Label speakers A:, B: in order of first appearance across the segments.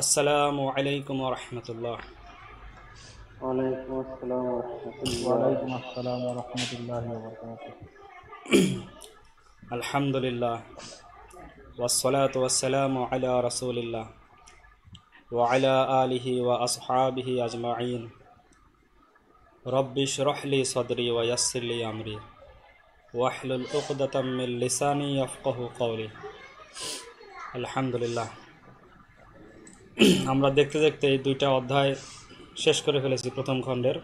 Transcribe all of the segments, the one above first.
A: আসসালামু আলাইকুম রহমতুল্লাহ।
B: ওয়ালাইকুম আসসালাম ওয়া রাহমাতুল্লাহ।
C: ওয়ালাইকুম আসসালাম ওয়া রাহমাতুল্লাহি ওয়া বারাকাতুহু।
A: আলহামদুলিল্লাহ ওয়াসসালাতু ওয়াসসালামু আলা রাসূলিল্লাহ ওয়া আলা আলিহি ওয়া আসহাবিহি আজমাইন। রব্বি ইশরাহ লি সাদরি ওয়া ইয়াসসির লি আমরি ওয়াহলুল উকদাতাম মিন লিসানি ইয়াফকাহু কওলি। আলহামদুলিল্লাহ, আমরা দেখতে দেখতে এই দুইটা অধ্যায় শেষ করে ফেলেছি প্রথম খণ্ডের।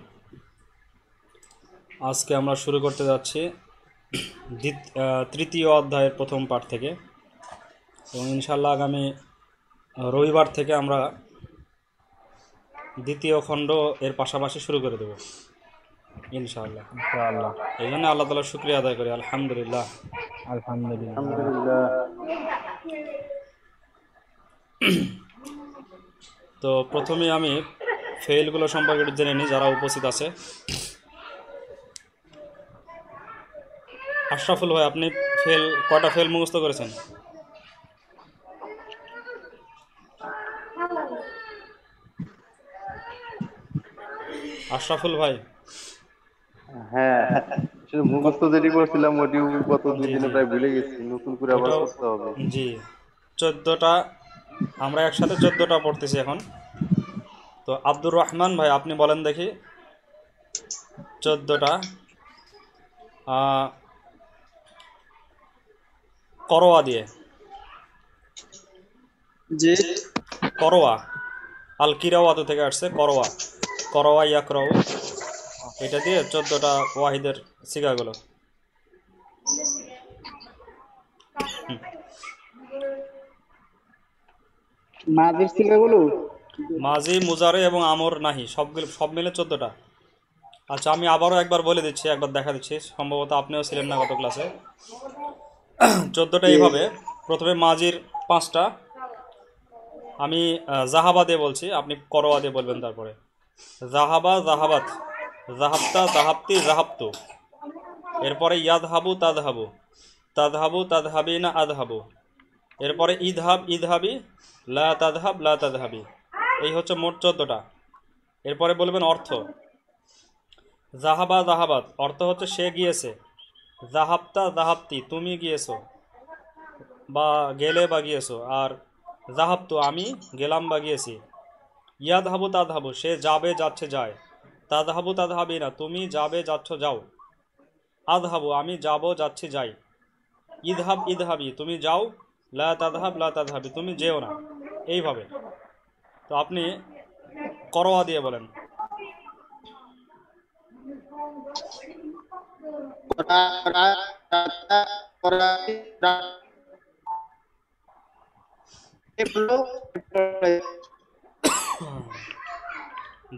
A: আজকে আমরা শুরু করতে যাচ্ছি তৃতীয় অধ্যায়ের প্রথম পাঠ থেকে, এবং ইনশাআল্লাহ আগামী রবিবার থেকে আমরা দ্বিতীয় খণ্ড এর পাশাপাশি শুরু করে দেব ইনশাআল্লাহ।
C: ইনশাআল্লাহ।
A: এই জন্য আল্লাহ তাআলার শুকরিয়া আদায় করি, আলহামদুলিল্লাহ।
C: আলহামদুলিল্লাহ।
B: আলহামদুলিল্লাহ।
A: তো প্রথমে আমি ফেইলগুলো সম্পর্কে একটু জেনে নিই যারা উপস্থিত আছে। আশরাফুল ভাই, আপনি কয়টা ফেল মুখস্থ করেছেন? আশরাফুল ভাই,
B: হ্যাঁ, শুধু মুখস্থ যেটি করছিলাম ওটিও গত 2
A: জি
B: দিনে
A: জি
B: প্রায় ভুলে গেছি, নতুন করে আবার
A: ওটাও
B: করতে হবে।
A: জি, 14টা আমরা একসাথে 14টা পড়তেছি এখন। তো আব্দুর রহমান ভাই, আপনি বলেন দেখি 14টা করোয়া দিয়ে।
D: জি,
A: করোয়া আল কিরাওয়াতু থেকে আসছে, করোয়া করোয়া ইয়াকরাউ, এটা দিয়ে 14টা ওয়াহিদের সিগাগুলো।
D: মাঝের সিগাগুলো
A: মাজি, মুজারে এবং আমর নাহি সবগুলো সব মিলে 14টা। আচ্ছা, আমি আবারও একবার বলে দিচ্ছি, একবার দেখা দিচ্ছি, সম্ভবত আপনিও ছিলেন না গত ক্লাসে। 14টা এইভাবে: প্রথমে মাজির 5টা, আমি জাহাবা দিয়ে বলছি, আপনি করোয়া দিয়ে বলবেন। তারপরে জাহাবা জাহাবাত, জাহাবতা জাহাবতি জাহাবতু। এরপরে ইয়াদহাবু তাদহাবু, তাদহাবু তাদহাবিনা আদহাবু। এরপরে ইদহাব ইদহাবি, লা তাদহাব লা তাদহাবি। এই হচ্ছে মোট 14টা। এরপরে বলবেন অর্থ। জাহাবা জাহাবাত অর্থ হচ্ছে সে গিয়েছে। জাহাবতা জাহাবতি তুমি গিয়েছো বা গেলে বা গিয়েছো। আর জাহাবতু আমি গেলাম বা গিয়েছি। ইয়াদহাবু তাদহাবু সে যাবে যাচ্ছে যায়। তাদহাবু তাদহাবি না তুমি যাবে যাচ্ছ যাও। আদহাবু আমি যাব যাচ্ছি যাই। ইদহাব ইদহাবি তুমি যাও। লা তাদহাব লা তাদহাবি তুমি যেও না। এইভাবে। তো আপনি করোয়া দিয়ে বলেন।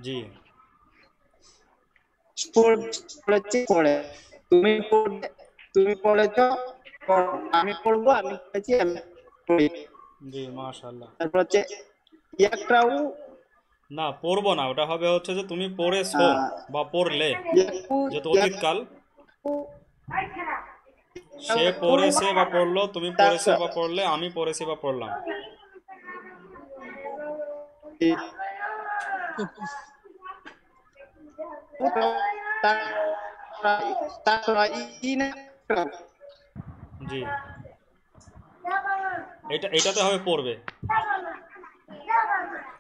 A: জি,
D: পড়ে তুমি পড়বে, তুমি পড়েছ, আমি পড়বো, আমি পড়েছি, আমি পড়ি।
A: জি, মাশাআল্লাহ।
D: তারপর হচ্ছে ইয়াকরাউ,
A: না, পড়বো না, ওটা হবে হচ্ছে যে তুমি পড়েছো বা পড়লে,
D: ইয়াকু,
A: যেহেতু অতীতকাল। সে
D: ইয়াকু,
A: পড়েছে বা পড়লো, তুমি পড়েছো বা পড়লে, আমি পড়েছি বা পড়লাম। জি, এটাতে হবে পড়বে।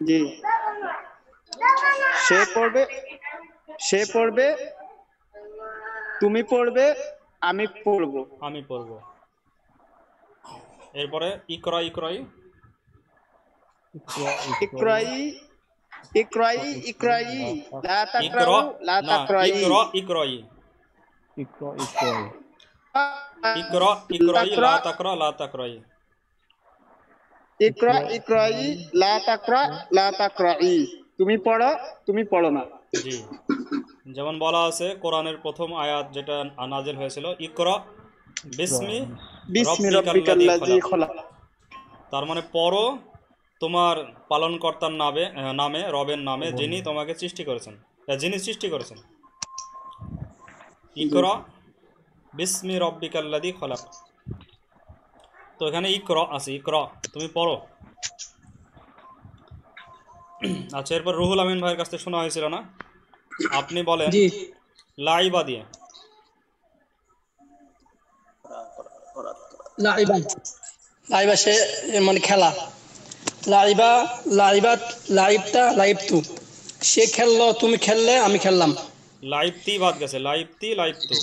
D: জি, সে পড়বে, সে পড়বে, তুমি পড়বে, আমি পড়বো।
A: আমি পড়বো। এরপরে ইকরা ইকরাই,
D: ইকরাই, ইকরাই, ইকরাই, লা
A: ইকরা
D: তাকরাউ, লা
A: না,
D: তাকরাই,
A: ইকরা ইকরাই,
C: ইকরা ইকরা
A: ইকরা ইকরাই লা তাকরা লা তাকরাই।
D: ইকরা ইকরাই, লা তাকরা, লা তাকরাই। তুমি পড়ো, তুমি পড়ো না।
A: জি, যেমন বলা আছে কোরআনের প্রথম আয়াত যেটা নাজিল হয়েছিল, ইকরা বিসমি
D: বিসমি
A: রব্বিকাল্লাযী
D: রব্বিকাল্লাযী
A: খলাক।
D: খলাক।
A: তার মানে পড়ো তোমার পালনকর্তার নামে রবের নামে, যিনি তোমাকে সৃষ্টি করেছেন, যিনি সৃষ্টি করেছেন। ইকরা বিসমি রব্বিকাল্লাযী খলাক। তো এখানে ইকরা আছে, ইকরা তুমি পড়ো। আচ্ছা, এরপর রুহুল আমিন ভাইয়ের কাছ থেকে শোনা হয়েছিল না? আপনি বলেন
E: জি।
A: লাইবা দিয়ে।
E: লাইবা, লাইবা সে মানে খেলা। লাইবা, লাইবাত, লাইবতা, লাইবতু। সে খেললো, তুমি খেললে, আমি খেললাম।
A: লাইবতি বাদ গেছে, লাইবতি লাইবতু।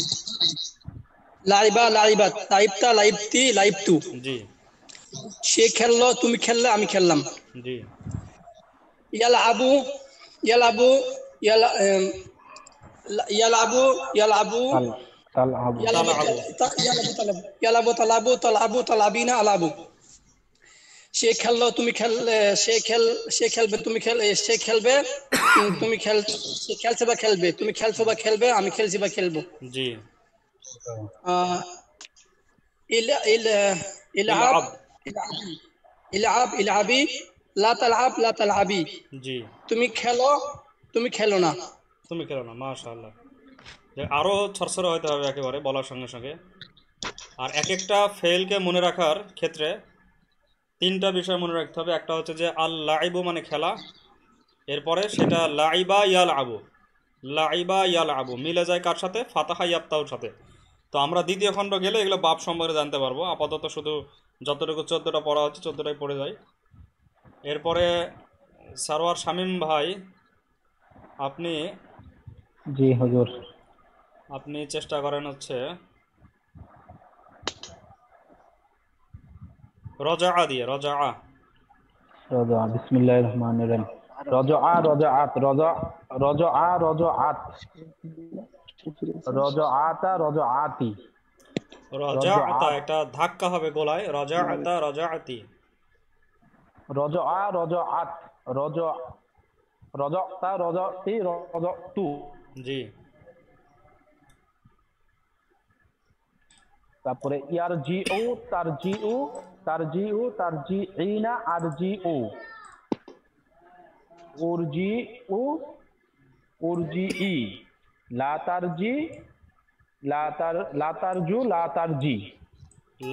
E: লাইবা, লাইবাত, লাইবতা, লাইবতি, লাইবতু।
A: জি
E: সে খেললো, তুমি খেললে, আমি খেললাম।
A: জি
E: ইয়ালাবু, ইয়ালাবু, ইয়ালা ইয়ালাবু, ইয়ালাবু,
C: তাল তাল আবু
E: ইয়ালাবু,
A: তালাবু।
E: ইয়ালাবু, ইয়ালাবু, তালাবু, তালাবু, তালাবিনা, আলাবু। সে খেললো, তুমি খেললে, সে খেলবে, তুমি সে খেলবে, তুমি সে খেলছে বা খেলবে, তুমি খেলছো বা খেলবে, আমি খেলছি বা খেলবো।
A: জি
E: আহ, ইলা ইলা ইলাব,
A: ইলআব।
E: ইলাবি, ইলাব, ইলাবি, লা তালআব, লা তালআবি।
A: জি
E: তুমি খেলো, তুমি খেলো না।
A: তুমি খেলো না, মাশাআল্লাহ। যে আরো ছরছর হতে হবে একেবারে বলার সঙ্গে সঙ্গে। আর এক একটা ফেলকে মনে রাখার ক্ষেত্রে তিনটা বিষয় মনে রাখতে হবে। একটা হচ্ছে যে আল লাইবু মানে খেলা, এরপরে সেটা লাইবা ইয়াল আবু, লাইবা ইয়াল আবু মিলে যায় কার সাথে? ফাতাহা ইয়াত্তাউর সাথে। তো আমরা দ্বিতীয় খণ্ড গেলে এগুলো বাপ সম্পর্কে জানতে পারবো। আপাতত শুধু যতটুকু 14টা পড়া হচ্ছে 14টাই পড়ে যায়। এরপরে সারোয়ার শামীম ভাই, আপনি
C: জি হুজুর।
A: আপনি চেষ্টা করেন হচ্ছে রজা দিয়ে, রজা।
C: রজা, বিসমিল্লাহির রহমানির রহিম। রজা, রজাআত, রজাআত, রজাআতা, রজাআতি,
A: রজা আতা,
C: রজাআত,
A: একটা ধাক্কা হবে গলায়। রজা আতা, রজা আতি।
C: রজাআত, রজাতা, রজাতি, রজাতু।
A: জি
C: তারপরে ইয়ারজিউ, তারজিউ, তারজিইনা, আরজিউ, উরজিউ, উরজিই, লা তারজি, লা তারজু, লা তারজি,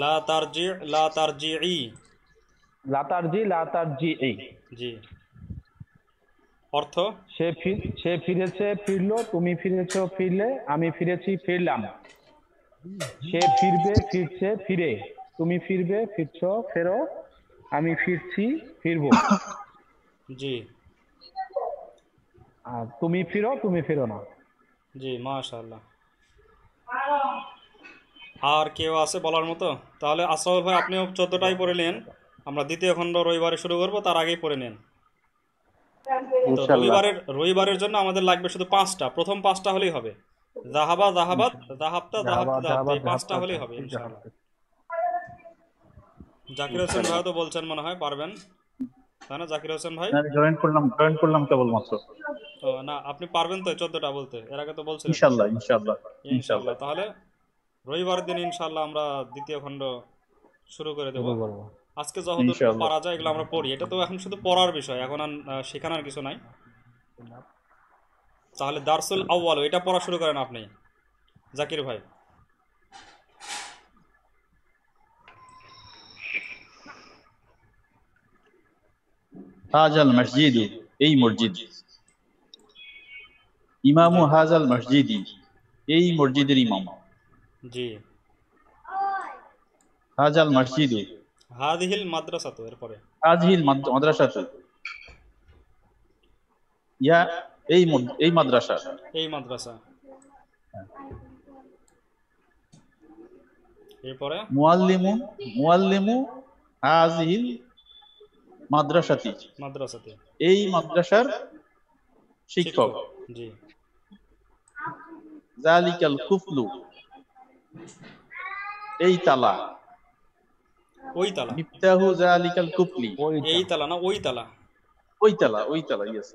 A: লা তারজি, লা তারজিই।
C: লা তারজি, লা তারজিই।
A: জি অর্থ?
C: সে ফিরেছে, ফিরলো, তুমি ফিরেছো, ফিরলে, আমি ফিরেছি, ফিরলাম। সে ফিরবে, ফিরছে, ফিরে, তুমি ফিরবে, ফিরছো, ফেরো, আমি ফিরছি, ফিরবো।
A: জি
C: আর তুমি ফিরো, তুমি ফিরো না।
A: জি মাশাআল্লাহ। আর কেউ আছে বলার মতো? তাহলে আশরাফুল ভাই আপনিও 14টাই পড়ে নেন। আমরা দ্বিতীয় খণ্ড রবিবারে শুরু করব, তার আগেই পড়ে নেন। তো
B: ইনশাল্লাহ।
A: রবিবারের জন্য আমাদের লাগবে শুধু 5টা, প্রথম 5টা হলেই হবে। জাহাবা, জাহাবাত, জাহাবতা, জাহাবতি, জাহাবতি, এই 5টা হলেই হবে ইনশাআল্লাহ। জাকির হোসেন ভাই তো বলছেন মনে হয় পারবেন, তাই না জাকির হোসেন ভাই?
F: আমি জয়েন করলাম কেবলমাত্র।
A: তো না, আপনি পারবেন তো 14টা বলতে? এর আগে তো বলছিলেন।
F: ইনশাল্লাহ ইনশাল্লাহ
A: ইনশাআল্লাহ। তাহলে রবিবার দিন ইনশাআল্লাহ আমরা দ্বিতীয় খণ্ড শুরু করে দেব।
C: শুরু করবো।
A: আজকে যতদূর
F: ইনশাআল্লাহ।
A: পারা যায় এগুলো আমরা পড়ি। এটা তো এখন শুধু পড়ার বিষয়, এখন আর শেখানোর কিছু নাই। তাহলে দারসুল আউয়াল এটা পড়া শুরু করেন আপনি জাকির ভাই।
F: হাজাল মসজিদ, এই মসজিদ। ইমামু হাজাল মসজিদি, এই মসজিদের ইমাম।
A: জি
F: হাজাল মসজিদ,
A: হাদিহিল মাদ্রাসাতু, এরপরে
F: হাজিহিল মাদ্রাসাতু, ইয়া এই মাদ্রাসা।
A: এই মাদ্রাসা, এরপরে
F: মুআল্লিমু হাজিহিল মাদ্রাসাতি,
A: মাদ্রাসাতে
F: এই মাদ্রাসার শিক্ষক।
A: জি
F: জালিকাল কুফলু, এই তালা।
A: ওই তালা,
F: মিফতাহু জালিকাল কুফলি,
A: এই তালা না ওই তালা।
F: ওই তালা ইয়েস।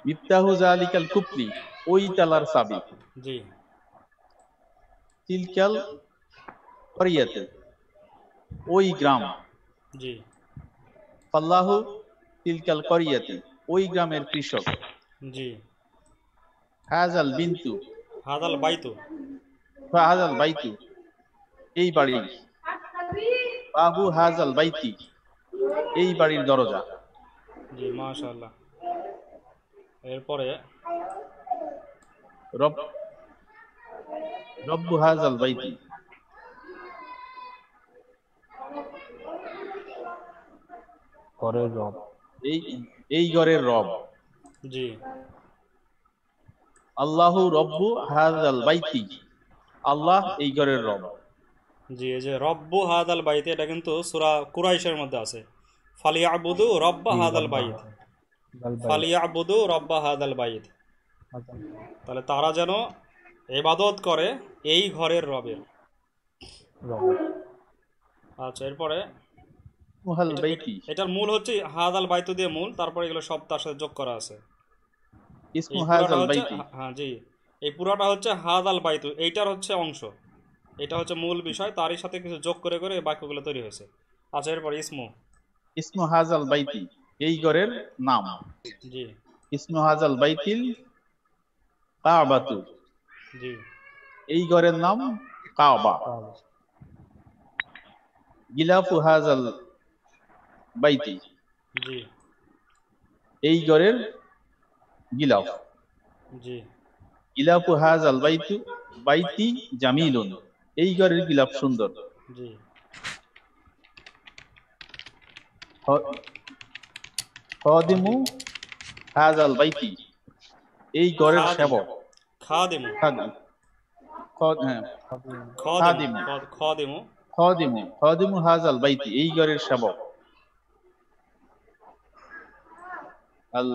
F: মিফতাহু জালিকাল কুফলি, ওই তালার চাবি।
A: জি
F: তিলকাল করিয়াতে, ওই গ্রাম।
A: জি
F: ফাল্লাহু তিলকাল করিয়াতে, ওই গ্রামের কৃষক।
A: জি
F: হাজাল বিন্তু,
A: হাদাল বাইতু,
F: হাজাল বাইতু, এই বাড়ি। বাবু হাজাল বাইতি, এই বাড়ির দরজা।
A: জি মাশাআল্লাহ। এরপরে
F: রব রব্বু হাযাল বাইতি,
C: ঘরের রব।
F: এই এই ঘরের রব।
A: জি
F: আল্লাহু রব্বু হাযাল বাইতি, আল্লাহ এই ঘরের রব।
A: জি, এই যে রব্বু হাদাল বাইত, এটা কিন্তু সূরা কুরাইশের মধ্যে আছে। ফালিয়াবুদু রব্বা হাদাল বাইত, ফালিয়াবুদু রব্বা হাদাল বাইত। তাহলে তারা যেন ইবাদত করে এই ঘরের রবের। আচ্ছা, এরপরে
F: মুহাল বাইতি,
A: এটার মূল হচ্ছে হাদাল বাইতু দিয়ে মূল, তারপরে এগুলো সব তার সাথে যোগ করা আছে।
F: ইসমু
A: এই পুরাটা
F: হাযাল
A: হচ্ছে,
F: বাইতি।
A: হ্যাঁ জি, এই পুরাটা হচ্ছে হাদাল বাইতু, এইটার হচ্ছে অংশ, এটা হচ্ছে মূল বিষয়, তারই সাথে কিছু যোগ করে করে এই বাক্যগুলো তৈরি হয়েছে। আচ্ছা, এরপর ইসমু।
F: ইসমু হাযাল বাইতি, এই ঘরের নাম।
A: জি
F: ইসমু হাযাল বাইতিল কাবাতু,
A: জি
F: এই ঘরের নাম কাবা। গিলাফু হাযাল বাইতি,
A: জি
F: এই ঘরের গিলাফ।
A: জি
F: গিলাফু হাযাল বাইতু বাইতি জামিলুন, এই ঘরের গিলাফ সুন্দর।
A: জি
F: খাদিমু হাযাল বাইতি, এই ঘরের সেবক।
A: খাদিমু,
F: হ্যাঁ,
A: খাদিমু, খাদিমু।
F: খাদিমু হাযাল বাইতি, এই ঘরের সেবক। আল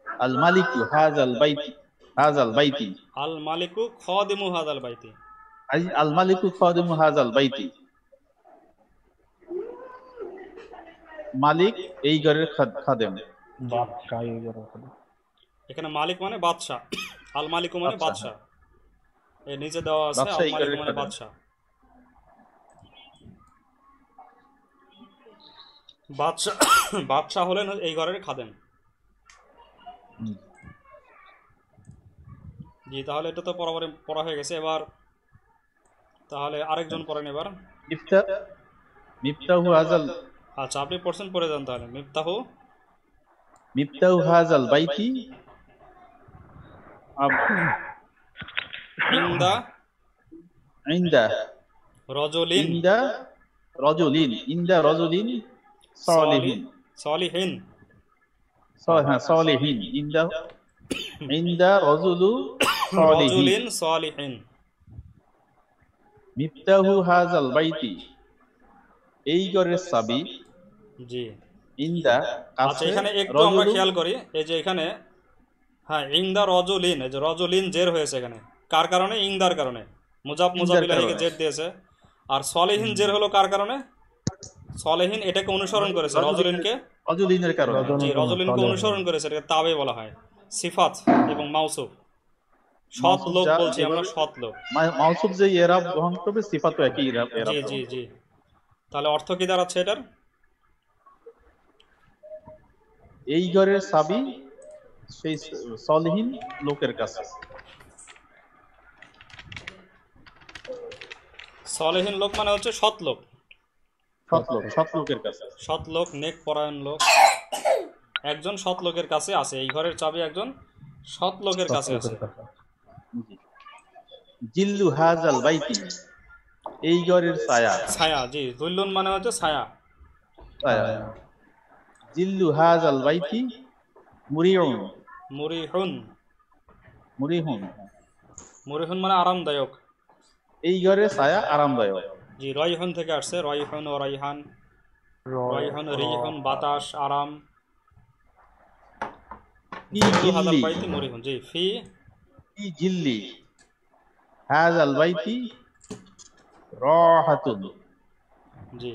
F: আল মালিকু হাযাল বাইতি, হাযাল বাইতি,
A: আল মালিকু খাদিমু হাদাল বাইতি।
F: আল মালিকু খাদিমু হাযাল বাইতি, মালিক এই ঘরের খাদেম।
C: বাদশাহ এই ঘরের খাদেম।
A: এখানে মালিক মানে বাদশাহ, আল মালিকু মানে বাদশাহ, এর নিচে দেওয়া আছে
F: বাদশাহ
A: আল
F: এই
A: মালিকু
F: ঘরের
A: মানে
F: খাদেম।
A: বাদশাহ। বাদশাহ বাদশাহ হলেন এই ঘরের খাদেম। জি, তাহলে এটা তো বরাবরই পড়া হয়ে গেছে। এবার তাহলে আরেকজন পড়েন এবার।
F: মিফতাহু হাযাল,
A: আচ্ছা, আপনি পড়ছেন, পড়ে যান তাহলে।
F: মিফতাহু হাযাল বাইতি
A: ইনদা
F: ইনদা
A: রজলিন
F: ইনদা রজুলিন, ইনদা রজুলিন সালিহিন,
A: সলিহিন।
F: হ্যাঁ সালিহিন, ইনদা ইনদা রজুলু সালিহিন।
A: রজুলিন সলিহিন।
F: মিফতাহু হাযাল বাইতি, এই ঘরের চাবি।
A: জি,
F: ইনদা
A: আচ্ছা,
F: কাছে,
A: এখানে একটু আমরা খেয়াল করি, এই যে এখানে, হ্যাঁ, ইংদা রজুলিন, এই যে রজুলিন জের হয়েছে এখানে, কার কারণে? ইংদার কারণে। মুজাফ মুজাফ ইলাইহিকে জের দিয়েছে। আর সলিহিন জের হলো কার কারণে? সলিহিন এটাকে অনুসরণ করেছে, রজুলিনকে।
F: রজুলিনের কারণে।
A: জি, রজুলিনকে অনুসরণ করেছে, এটাকে তাবে বলা হয়। সিফাত এবং মাউসুফ, সৎ লোক বলছি আমরা, সৎ লোক।
F: মাউসুফ যে ইরাব গ্রহণ করবে, সিফাতও একই ইরাব।
A: জি জি জি। তাহলে অর্থ কি দাঁড়াচ্ছে এটার?
F: এই ঘরের চাবি সেই সলিহিন লোকের কাছে।
A: সলেহীন লোক মানে হচ্ছে সৎ লোক,
F: সৎ লোকের কাছে।
A: সৎ লোক, নেক পরায়ণ লোক, একজন সৎ লোকের কাছে আছে। এই ঘরের চাবি একজন সৎ লোকের কাছে আছে।
F: জিল্লু হাযাল বাইতি, এই ঘরের ছায়া।
A: ছায়া, জি, যুল্লুন মানে হচ্ছে ছায়া।
F: জিল্লু হাযাল বাইতি মুরিউন,
A: মুরিহুন,
F: মুরিহুন,
A: মুরিহুন মানে আরামদায়ক।
F: এই ঘরের ছায়া আরামদায়ক।
A: জি, রাইহুন থেকে আসছে, রাইহুন ও রাইহান। রাইহুন রিহুন বাতাস, আরাম। হাদাল বাইতি মুরিহুন। জি, ফি
F: জিল্লি হাযাল বাইতি রাহাতুন,
A: জি,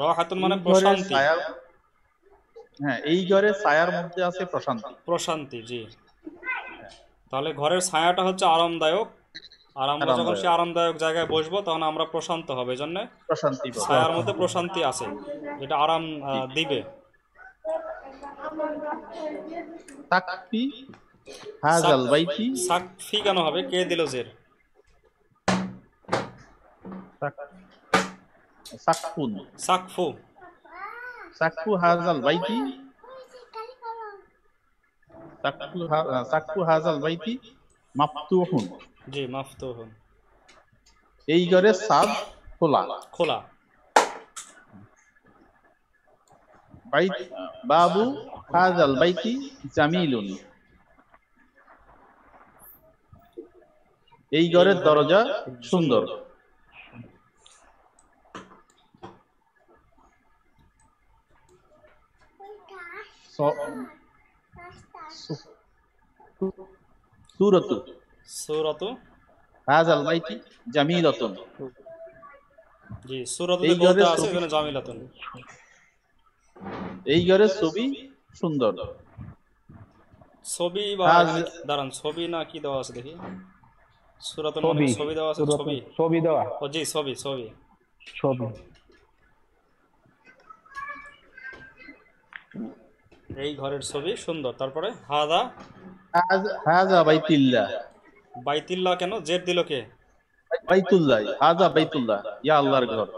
A: রাহাতুন মানে প্রশান্তি।
F: হ্যাঁ, এই ঘরের ছায়ার মধ্যে আছে প্রশান্তি।
A: প্রশান্তি, জি। তাহলে ঘরের ছায়াটা হচ্ছে আরামদায়ক, আর আমরা যখন সে আরামদায়ক জায়গায় বসবো তখন আমরা প্রশান্ত হবে। এই জন্য
F: প্রশান্তি
A: ছায়ার মধ্যে প্রশান্তি আছে, যেটা আরাম দিবে।
F: তাকফি হাযাল বাইতি,
A: সাকফি কেন হবে? কে দিল জের?
F: সাকফুন,
A: সাকফু,
F: সাকফু হাযাল বাইতি সাকফু হাযাল বাইতি মাফতুহুন,
A: জি মাফতুহুন,
F: এই ঘরের ছাদ খোলা।
A: খোলা।
F: বাইত বাবু হাযাল বাইতি জামিলুন, এই ঘরের দরজা সুন্দর। সূরাতু
A: সূরাতু
F: হাযাল বাইতি জামিলাতুন,
A: জি সূরাতু
F: এই
A: বলতে
F: ঘরের
A: আছে
F: ছবি-
A: এখানে জামিলাতুন।
F: এই ঘরের ছবি সুন্দর।
A: ছবি বা দাঁড়ান, ছবি না কি দেওয়া আছে দেখি, সূরাতুন মানে
C: ছবি,
A: কি ছবি দেওয়া আছে? ছবি,
C: ছবি দেওয়া,
A: ও জি ছবি, ছবি।
C: ছবি।
A: এই ঘরের ছবি সুন্দর। তারপরে হাদা
F: হাযা বাইতুল্লাহ,
A: বাইতুল্লাহ কেন জেড দিল কে?
F: বাইতুল্লাহ, হাযা বাইতুল্লাহ, ইয়া আল্লাহর ঘর।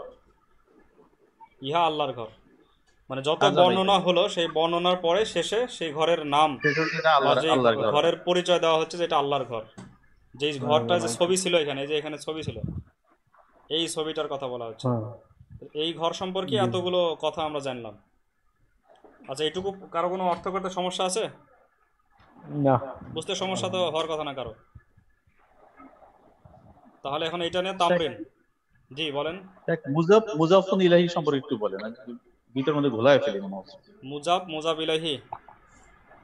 A: ইহা আল্লাহর ঘর, মানে যত
F: হাযা
A: বর্ণনা হলো সেই বর্ণনার পরে শেষে সেই ঘরের নাম
F: সেটা
A: বা
F: আল্লাহর
A: যে
F: আল্লাহর ঘর।
A: ঘরের পরিচয় দেওয়া হচ্ছে যেটা আল্লাহর ঘর। যে ঘরটা যে ছবি ছিল এখানে, এই যে এখানে ছবি ছিল, এই ছবিটার কথা বলা হচ্ছে।
C: হ্যাঁ।
A: এই ঘর সম্পর্কে এতগুলো কথা আমরা জানলাম। আচ্ছা, এইটুকু কারো কোনো অর্থ করতে সমস্যা আছে?
C: না,
A: বুঝতে সমস্যা তো হওয়ার কথা না কারো। তাহলে এখন এটা নিয়ে তামরিন। জি বলেন।
F: এক মুজাফফুন ইলাহি সম্পর্কে একটু বলেন, ভিতর মধ্যে ঘোলায় ফেলে মনে হচ্ছে।
A: মুজাব, মুজাব ইলাহি।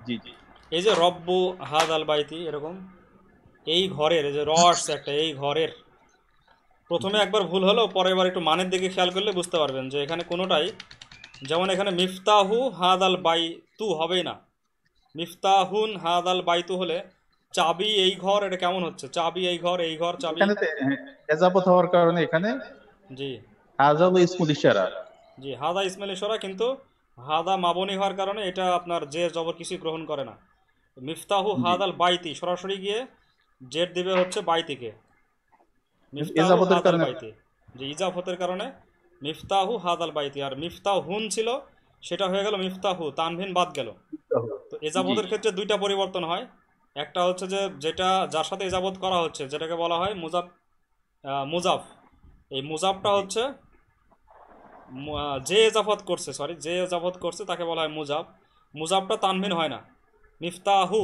F: জি জি,
A: এই যে রব্বু হাদ আল বাইতি, এরকম এই ঘরের এই যে রস একটা, এই ঘরের প্রথমে একবার ভুল হলো, পরের বার একটু মানের দিকে খেয়াল করলে বুঝতে পারবেন যে এখানে কোনোটাই, যেমন এখানে মিফতাহু হাদ আল বাইতু হবেই না, মিফতাহুন হাদ আল বাইতু হলে চাবি এই ঘর, এটা কেমন হচ্ছে? চাবি এই ঘর, এই ঘর চাবি।
F: এখানে এজাবত হওয়ার কারণে এখানে
A: জি
F: হাযা ইসমুল ইশারা।
A: জি, হাদা ইসমাইল ইশারা, কিন্তু হাদা মাবনি হওয়ার কারণে এটা আপনার জের জবর কিছু গ্রহণ করে না। মিফতাহু হাদ আল বাইতি সরাসরি গিয়ে জের দিবে হচ্ছে বাইতিকে, মিফতাহু
F: ইজাফতের
A: হাদ আল
F: কারণে
A: বাইতি। যে ইজাফতের কারণে মিফতাহু হাদ আল বাইতি, আর মিফতাহুন ছিল সেটা হয়ে গেল মিফতাহু, তানভিন বাদ গেল। তো এজাবতের ক্ষেত্রে দুইটা পরিবর্তন হয়। একটা হচ্ছে যে যেটা যার সাথে এজাবত করা হচ্ছে যেটাকে বলা হয় মুজাফ, মুজাফ। এই মুজাফটা হচ্ছে যে এজাফত করছে, সরি যে এজাফত করছে তাকে বলা হয় মুজাফ। মুজাফটা তানভিন হয় না। মিফতাহু,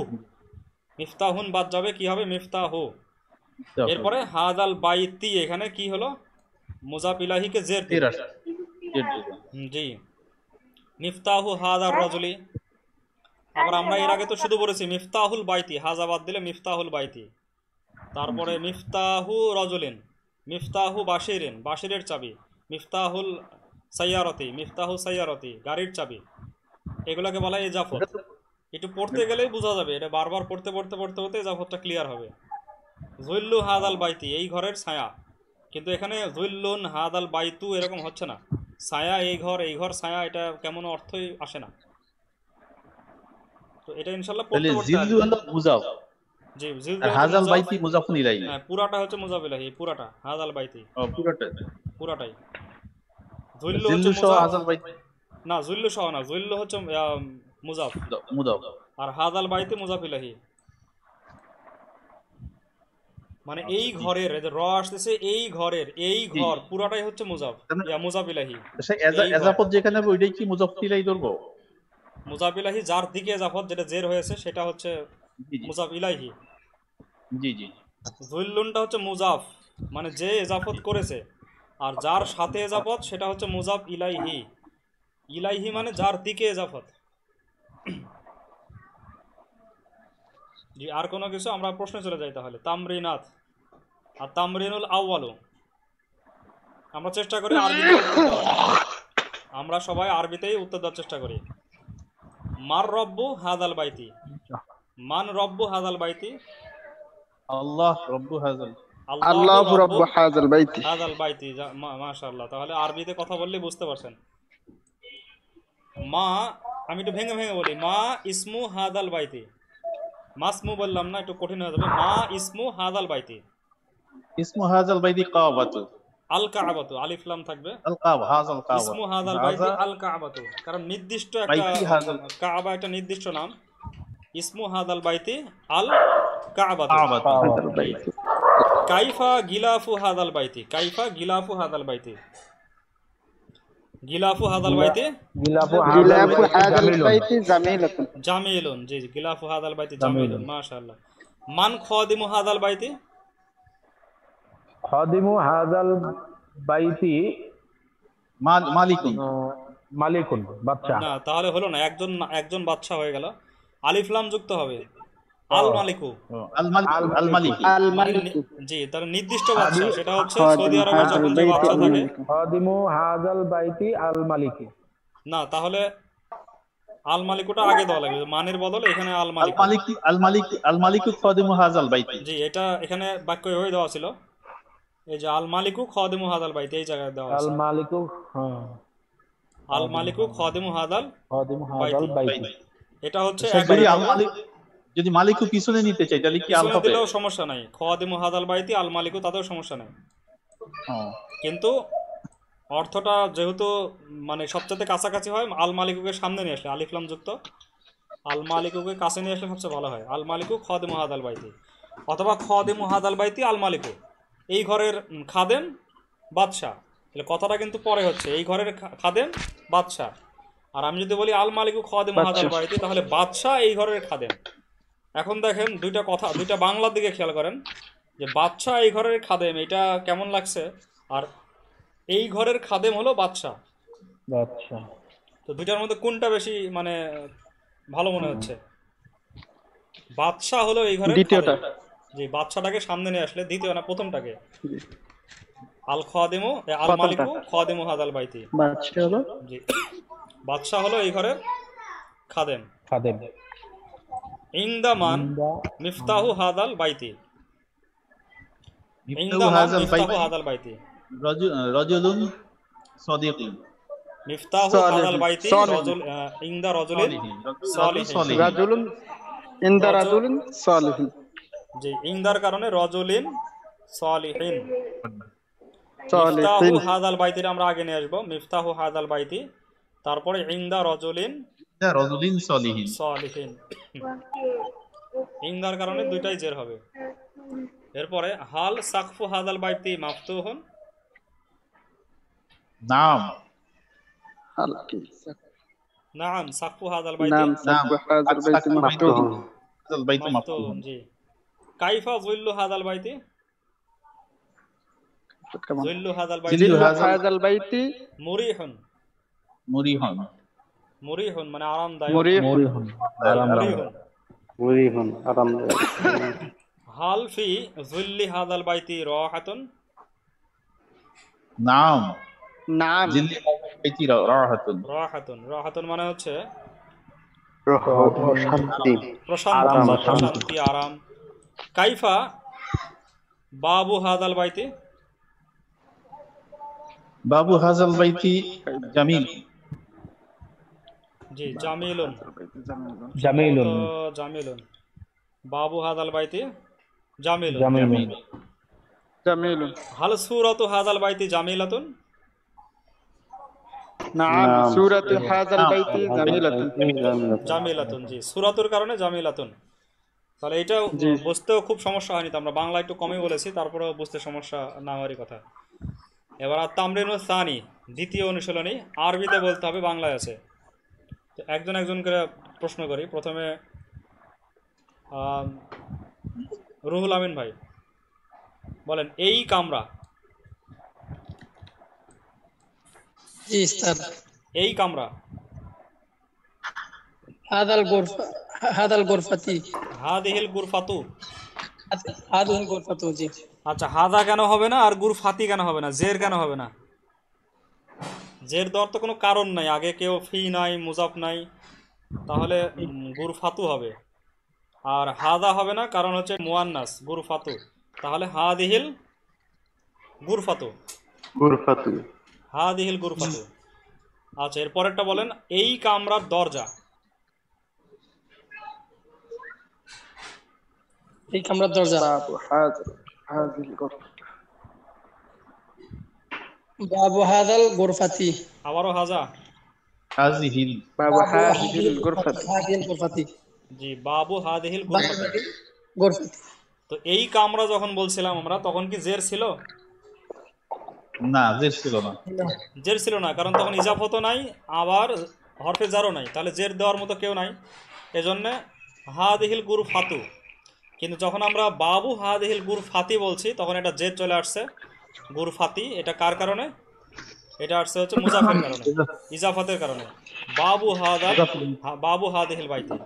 A: মিফতাহুন বাদ যাবে, কি হবে? মিফতাহু। এরপরে হাদ আল বাইতি, এখানে কি হলো? মুজাফ ইলাহিকে জের দিল। জি, মিফতাহু হাদ আর রাজুলি। আবার আমরা এর আগে তো শুধু বলেছি মিফতাহুল বাইতি, হাজা বাদ দিলে মিফতাহুল বাইতি। তারপরে মিফতাহু রজুলিন, মিফতাহু বাশিরিন, বাশিরের চাবি। মিফতাহুল সাইয়ারতি, মিফতাহু সাইয়ারতি, গাড়ির চাবি। এগুলোকে বলা হয় এজাফত। একটু পড়তে গেলেই বোঝা যাবে, এটা বারবার পড়তে পড়তে পড়তে পড়তে এজাফতটা ক্লিয়ার হবে। জুল্লু হাদ আল বাইতি, এই ঘরের ছায়া। কিন্তু এখানে জুল্লুন হাদ আল বাইতু এরকম হচ্ছে না। ছায়া এই ঘর, এই ঘর ছায়া, এটা কেমন অর্থই আসে না। তো এটা ইনশাআল্লাহ পড়তে পড়তে
F: জিলু হলো মুজাফ,
A: জি জিল
F: আর হাযাল বাইতি মুজাফফুন ইলাইহি।
A: হ্যাঁ, পুরাটা হচ্ছে মুজাফ ইলাহি, পুরাটা হাদ আল বাইতি,
F: পুরোটা
A: পুরাটাই। জুল্লু হচ্ছে
F: জিলু সহ
A: মুজাফ,
F: হাযাল বাইতি
A: না জুল্লু সহ না, জুল্লু হচ্ছে মুজাফ,
F: মুজাফ।
A: আর হাদ আল বাইতি মুজাফ ইলাহি। মানে এই ঘরের এই যে র আসতেছে, এই ঘরের এই ঘর পুরাটাই হচ্ছে মুজাফ, মুজাফ ইলাহি।
F: এজাফত যেখানে হবে ওইটাই কি মুজাফফুন ইলাইহি ধরবো?
A: মুজাফ ইলাহি যার দিকে এজাফত, যেটা জের হয়েছে সেটা হচ্ছে
F: জি জি
A: মুজাফ ইলাহি।
F: জি জি,
A: জুল্লুনটা হচ্ছে মুজাফ, মানে যে এজাফত করেছে, আর যার সাথে এজাফত সেটা হচ্ছে মুজাফ ইলাইহি। ইলাইহি মানে যার দিকে এজাফত। জি, আর কোনো কিছু? আমরা প্রশ্নে চলে যাই তাহলে। তামরিনাত আর তামরিনুল আউয়ালু, আমরা চেষ্টা করি আরবিতে উত্তর দেওয়ার। আমরা সবাই আরবিতেই উত্তর দেওয়ার চেষ্টা করি। মার রব্বু হাদাল বাইতি, মান রব্বু হাদাল বাইতি,
F: আল্লাহ রব্বু হাযাল,
D: আল্লাহু রাব্বু হাযাল বাইতি।
A: হাদাল বাইতি। মাশাআল্লাহ, তাহলে আরবিতে কথা বললে বুঝতে পারছেন। মা, আমি একটু ভেঙে ভেঙে বলি, মা ইসমু হাদাল বাইতি। মাসমু বললাম না, একটু কঠিন হয়ে যাবে। মা ইসমু হাদাল বাইতি।
F: ইসমু হাযাল বাইতি কাবাতু,
A: আল কাবাতু, আলিফ লাম থাকবে।
F: আল কাবা, হাযাল কাবা,
A: ইসমু হাদাল বাইতি আল কাবাতু, কারণ নির্দিষ্ট একটা
F: বাইতি হাযাল,
A: কাবা একটা নির্দিষ্ট নাম। ইসমু হাদাল বাইতি আল কাবাতু।
F: কাবাতু।
B: হাদাল বাইতি।
A: কাইফা গিলাফু হাদাল বাইতি, কাইফা গিলাফু হাদাল বাইতি, গিলাফু হাদাল বাইতি
C: গিলাফু
D: গিলাফু হাদাল
C: জামিলুন।
D: বাইতি জামিলাতুন।
A: জামিলুন, জি গিলাফু হাদাল বাইতি জামিলুন, মাশাআল্লাহ। মান খাদিমু হাদাল বাইতি,
C: খাদিমু হাযাল বাইতি
F: মালিকুন।
C: মালিকুন, বাদশা।
A: না তাহলে হলো না, একজন বাদশা হয়ে গেল, আলিফ লাম যুক্ত হবে। আল মালিকু,
F: আল মালিক।
D: আল
A: মানে
D: মালিকু।
A: জি তাহলে নির্দিষ্ট বাদশা, সেটা হচ্ছে
D: খাদিম
A: সৌদি আরবে
D: হাদাল
A: যখন যে
D: বাইতি
A: বাদশা
D: আল
A: থাকে।
D: মালিকু।
C: খাদিমু হাযাল বাইতি আল মালিকি।
A: না তাহলে আল মালিকুটা আগে দেওয়া লাগবে, মানের বদলে এখানে আল মালিকু।
F: আল মালিকু খাদিমু হাযাল বাইতি।
A: জি এটা এখানে বাক্য হয়ে দেওয়া ছিল, এই যে আল মালিকু খাদিমু হাদাল বাইতি এই জায়গায় দেওয়া
C: আল
A: আছে।
C: মালিকু, হ্যাঁ,
A: আল মালিকু খাদিমু হাদাল
C: খাদিমু হাযাল বাইতি।
A: এটা হচ্ছে
F: যদি মালিকু পিছনে নিতে চাই তাহলে কি আল
A: পিছনে
F: হবে?
A: দিলেও সমস্যা নাই, খাদিমু হাদাল বাইতি আল মালিকু তাতেও সমস্যা নাই, কিন্তু অর্থটা যেহেতু মানে সবচেয়ে কাছাকাছি হয়, আল মালিকুকে সামনে নিয়ে আসলে, আলিফ লাম যুক্ত আল মালিকুকে কাছে নিয়ে আসলে সবচেয়ে ভালো হয়। আল মালিকু খাদিমু হাদাল বাইতি, অথবা খাদিমু হাদাল বাইতি আল মালিকু, এই ঘরের খাদেম বাদশা। তাহলে কথাটা কিন্তু পরে হচ্ছে এই ঘরের খাদেম বাদশা, আর আমি যদি বলি আল মালিকু খাদিমু হাদাল বাইতি, তাহলে বাদশা এই ঘরের খাদেম। এখন দেখেন দুইটা বাংলার দিকে খেয়াল করেন, যে বাদশা এই ঘরের খাদেম, এটা কেমন লাগছে, আর এই ঘরের খাদেম হলো বাদশা।
C: আচ্ছা,
A: তো দুইটার মধ্যে কোনটা বেশি মানে ভালো মনে হচ্ছে? বাদশা হলো এই ঘরের
D: দ্বিতীয়টা।
A: খাদেম। জি বাদশাটাকে সামনে নিয়ে আসলে, দ্বিতীয় না প্রথমটাকে, আল খাদিমু আল মালিকু খাদিমু হাদাল বাইতি।
D: বাদশা হলো
A: জি বাদশা হলো এই ঘরের খাদেম।
C: খাদেম।
A: ইনদা মান মিফতাহু হাদাল বাইতি, ইনদা মান
F: হাযাল
A: মিফতাহু
F: বাইতি
A: হাদাল বাইতি,
F: রাজুলুন সাদিকুন।
A: মিফতাহু হাদাল বাইতি রাজুল, ইনদা রাজুলিন সালিহিন।
D: রাজুলুন ইনদা রাজুলিন সালিহিন।
A: জি ইনদার কারণে রাজুলিন সালিহিন।
D: সালিহিন।
A: মিফতাহু হাদাল বাইতির আমরা আগে নিয়ে আসবো, মিফতাহু হাদাল বাইতি, তারপরে ইনদা রাজুলিন
F: রাজুলিন সালিহিন।
A: সালিহিন। ইনদার কারণে দুইটাই জের হবে। এরপরে হাল সাকফু হাদাল বাইতি মাফতুহুন,
F: নাম
A: নাম সাকফু হাদাল বাইতি
D: নাম সাকফু হাযাল বাইতি মাফতুহুন।
F: হাযাল বাইতু
A: মাফতুহুন।
F: মাফতুহুন।
A: জি কাইফা যুল্লু হাদাল বাইতি, যুল্লু হাদাল বাইতি
F: জিল্লু
D: হাযাল বাইতি
A: মুরিহুন,
F: মুরিহন।
A: মুরিহুন মানে আরামদায়ক,
C: মুরিহুন,
A: মুরিহুন।
B: মুরিহুন আরামদায়ক।
A: হাল ফি যুল্লি হাদাল বাইতি রাহাতুন,
F: নাম
D: নাম
F: জিল্লি হাযাল বাইতি রাহাতুন।
A: রাহাতুন, রাহাতুন মানে হচ্ছে
B: শান্তি।
A: প্রশান্তি,
C: আরাম বা
A: প্রশান্তি আরাম। কাইফা বাবু হাদাল বাইতি,
F: বাবু হাযাল বাইতি জামিল।
A: জি জামিলুন,
C: জামিলুন,
A: তো জামিলুন, বাবু হাদাল বাইতি জামিলুন।
C: জামিলুন।
D: জামিলুন।
A: হাল সূরাতু হাদাল বাইতি জামিলাতুন,
D: নাম সূরাতু হাযাল বাইতি জামিলাতুন।
A: জামিলাতুন। জি সূরাতুর কারণে জামিলাতুন। তাহলে এটা বুঝতেও খুব সমস্যা হয়নি, তো আমরা বাংলা একটু কমই বলেছি, তারপরেও বুঝতে সমস্যা না হওয়ারই কথা। এবার আর তামরিনুস সানি, দ্বিতীয় অনুশীলনী, আরবিতে বলতে হবে, বাংলায় আছে। তো একজন করে প্রশ্ন করি। প্রথমে রুহুল আমিন ভাই বলেন, এই কামরা,
E: জি স্যার।
A: এই কামরা,
E: হাদাল গোরফাতি,
A: হাদিহিল গুরফাতু।
E: হাদাল গোরফাতু। জি
A: আচ্ছা হাদা কেন হবে না আর গুরফাতি কেন হবে না, জের কেন হবে না? জের দেওয়ার তো কোনো কারণ নাই, আগে কেউ ফি নাই, মুজাফ নাই, তাহলে গুরফাতু হবে। আর হাদা হবে না কারণ হচ্ছে মুয়ান্নাস গুরফাতু, তাহলে হাদিহিল গুরফাতু,
B: গুরফাতু।
A: হাদিহিল গুরফাতু। আচ্ছা এর পরেরটা বলেন, এই কামরার দরজা,
E: এই কামরার দরজা।
D: বাবু হাযাল গোরফা।
E: বাবু হাদাল গোরফাতি।
A: আবারও হাজা,
F: হাযিহিল।
D: বাবু হাযিল গোরফাতি।
E: হাদিল গোরফাতি।
A: জি, বাবু হাদিহিল গুরফাতি।
E: গোরফাতি।
A: তো এই কামরা যখন বলছিলাম আমরা, তখন কি জের ছিল?
F: না, জের ছিল না।
A: জের ছিল না, কারণ তখন ইজাফতও নাই, আবার হরফে জারও নাই, তাহলে জের দেওয়ার মতো কেউ নাই। এজন্যে হাদিহিল গুরু ফাতু। কিন্তু যখন আমরা বাবু হাদিহিল গুরু ফাতি বলছি, তখন এটা জের চলে আসছে, গুরু ফাতি। এটা কার কারণে? এটা আসছে হচ্ছে মুজাফের কারণে, ইজাফতের কারণে। বাবু হাদিহিল বাইতি।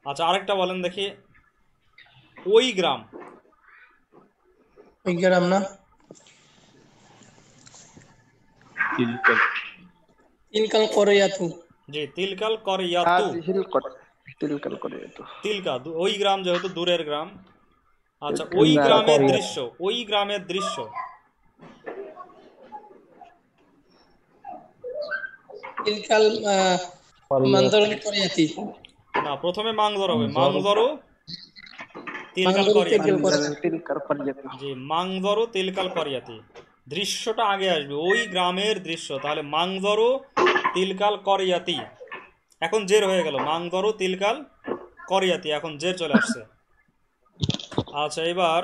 A: আচ্ছা, আরেকটা বলেন দেখি, ওই গ্রাম।
E: ওই গ্রাম না,
F: তিলকাল
E: তিলকাল করিয়াতু।
A: জি, তিলকাল করিয়াতু।
D: তিলকাল করিয়াতু।
A: তিলকা ওই গ্রাম, যেহেতু দূরের গ্রাম। আচ্ছা, ওই গ্রামের দৃশ্য, ওই গ্রামের দৃশ্য।
E: তিলকাল মানদরুল করিয়াতি।
A: না, প্রথমে মাংদর হবে, মাংদরু তিলকাল
E: মানদরুল
A: করিয়াতি।
D: তিলকাল করিয়াতু।
A: জি, মাংদরু তিলকাল করিয়াতি, দৃশ্যটা আগে আসবে, ওই গ্রামের দৃশ্য। তাহলে মাংদরু তিলকাল করিয়াতি, এখন জের হয়ে গেল, মাংদরু তিলকাল করিয়াতি, এখন জের চলে আসছে। আচ্ছা, এবার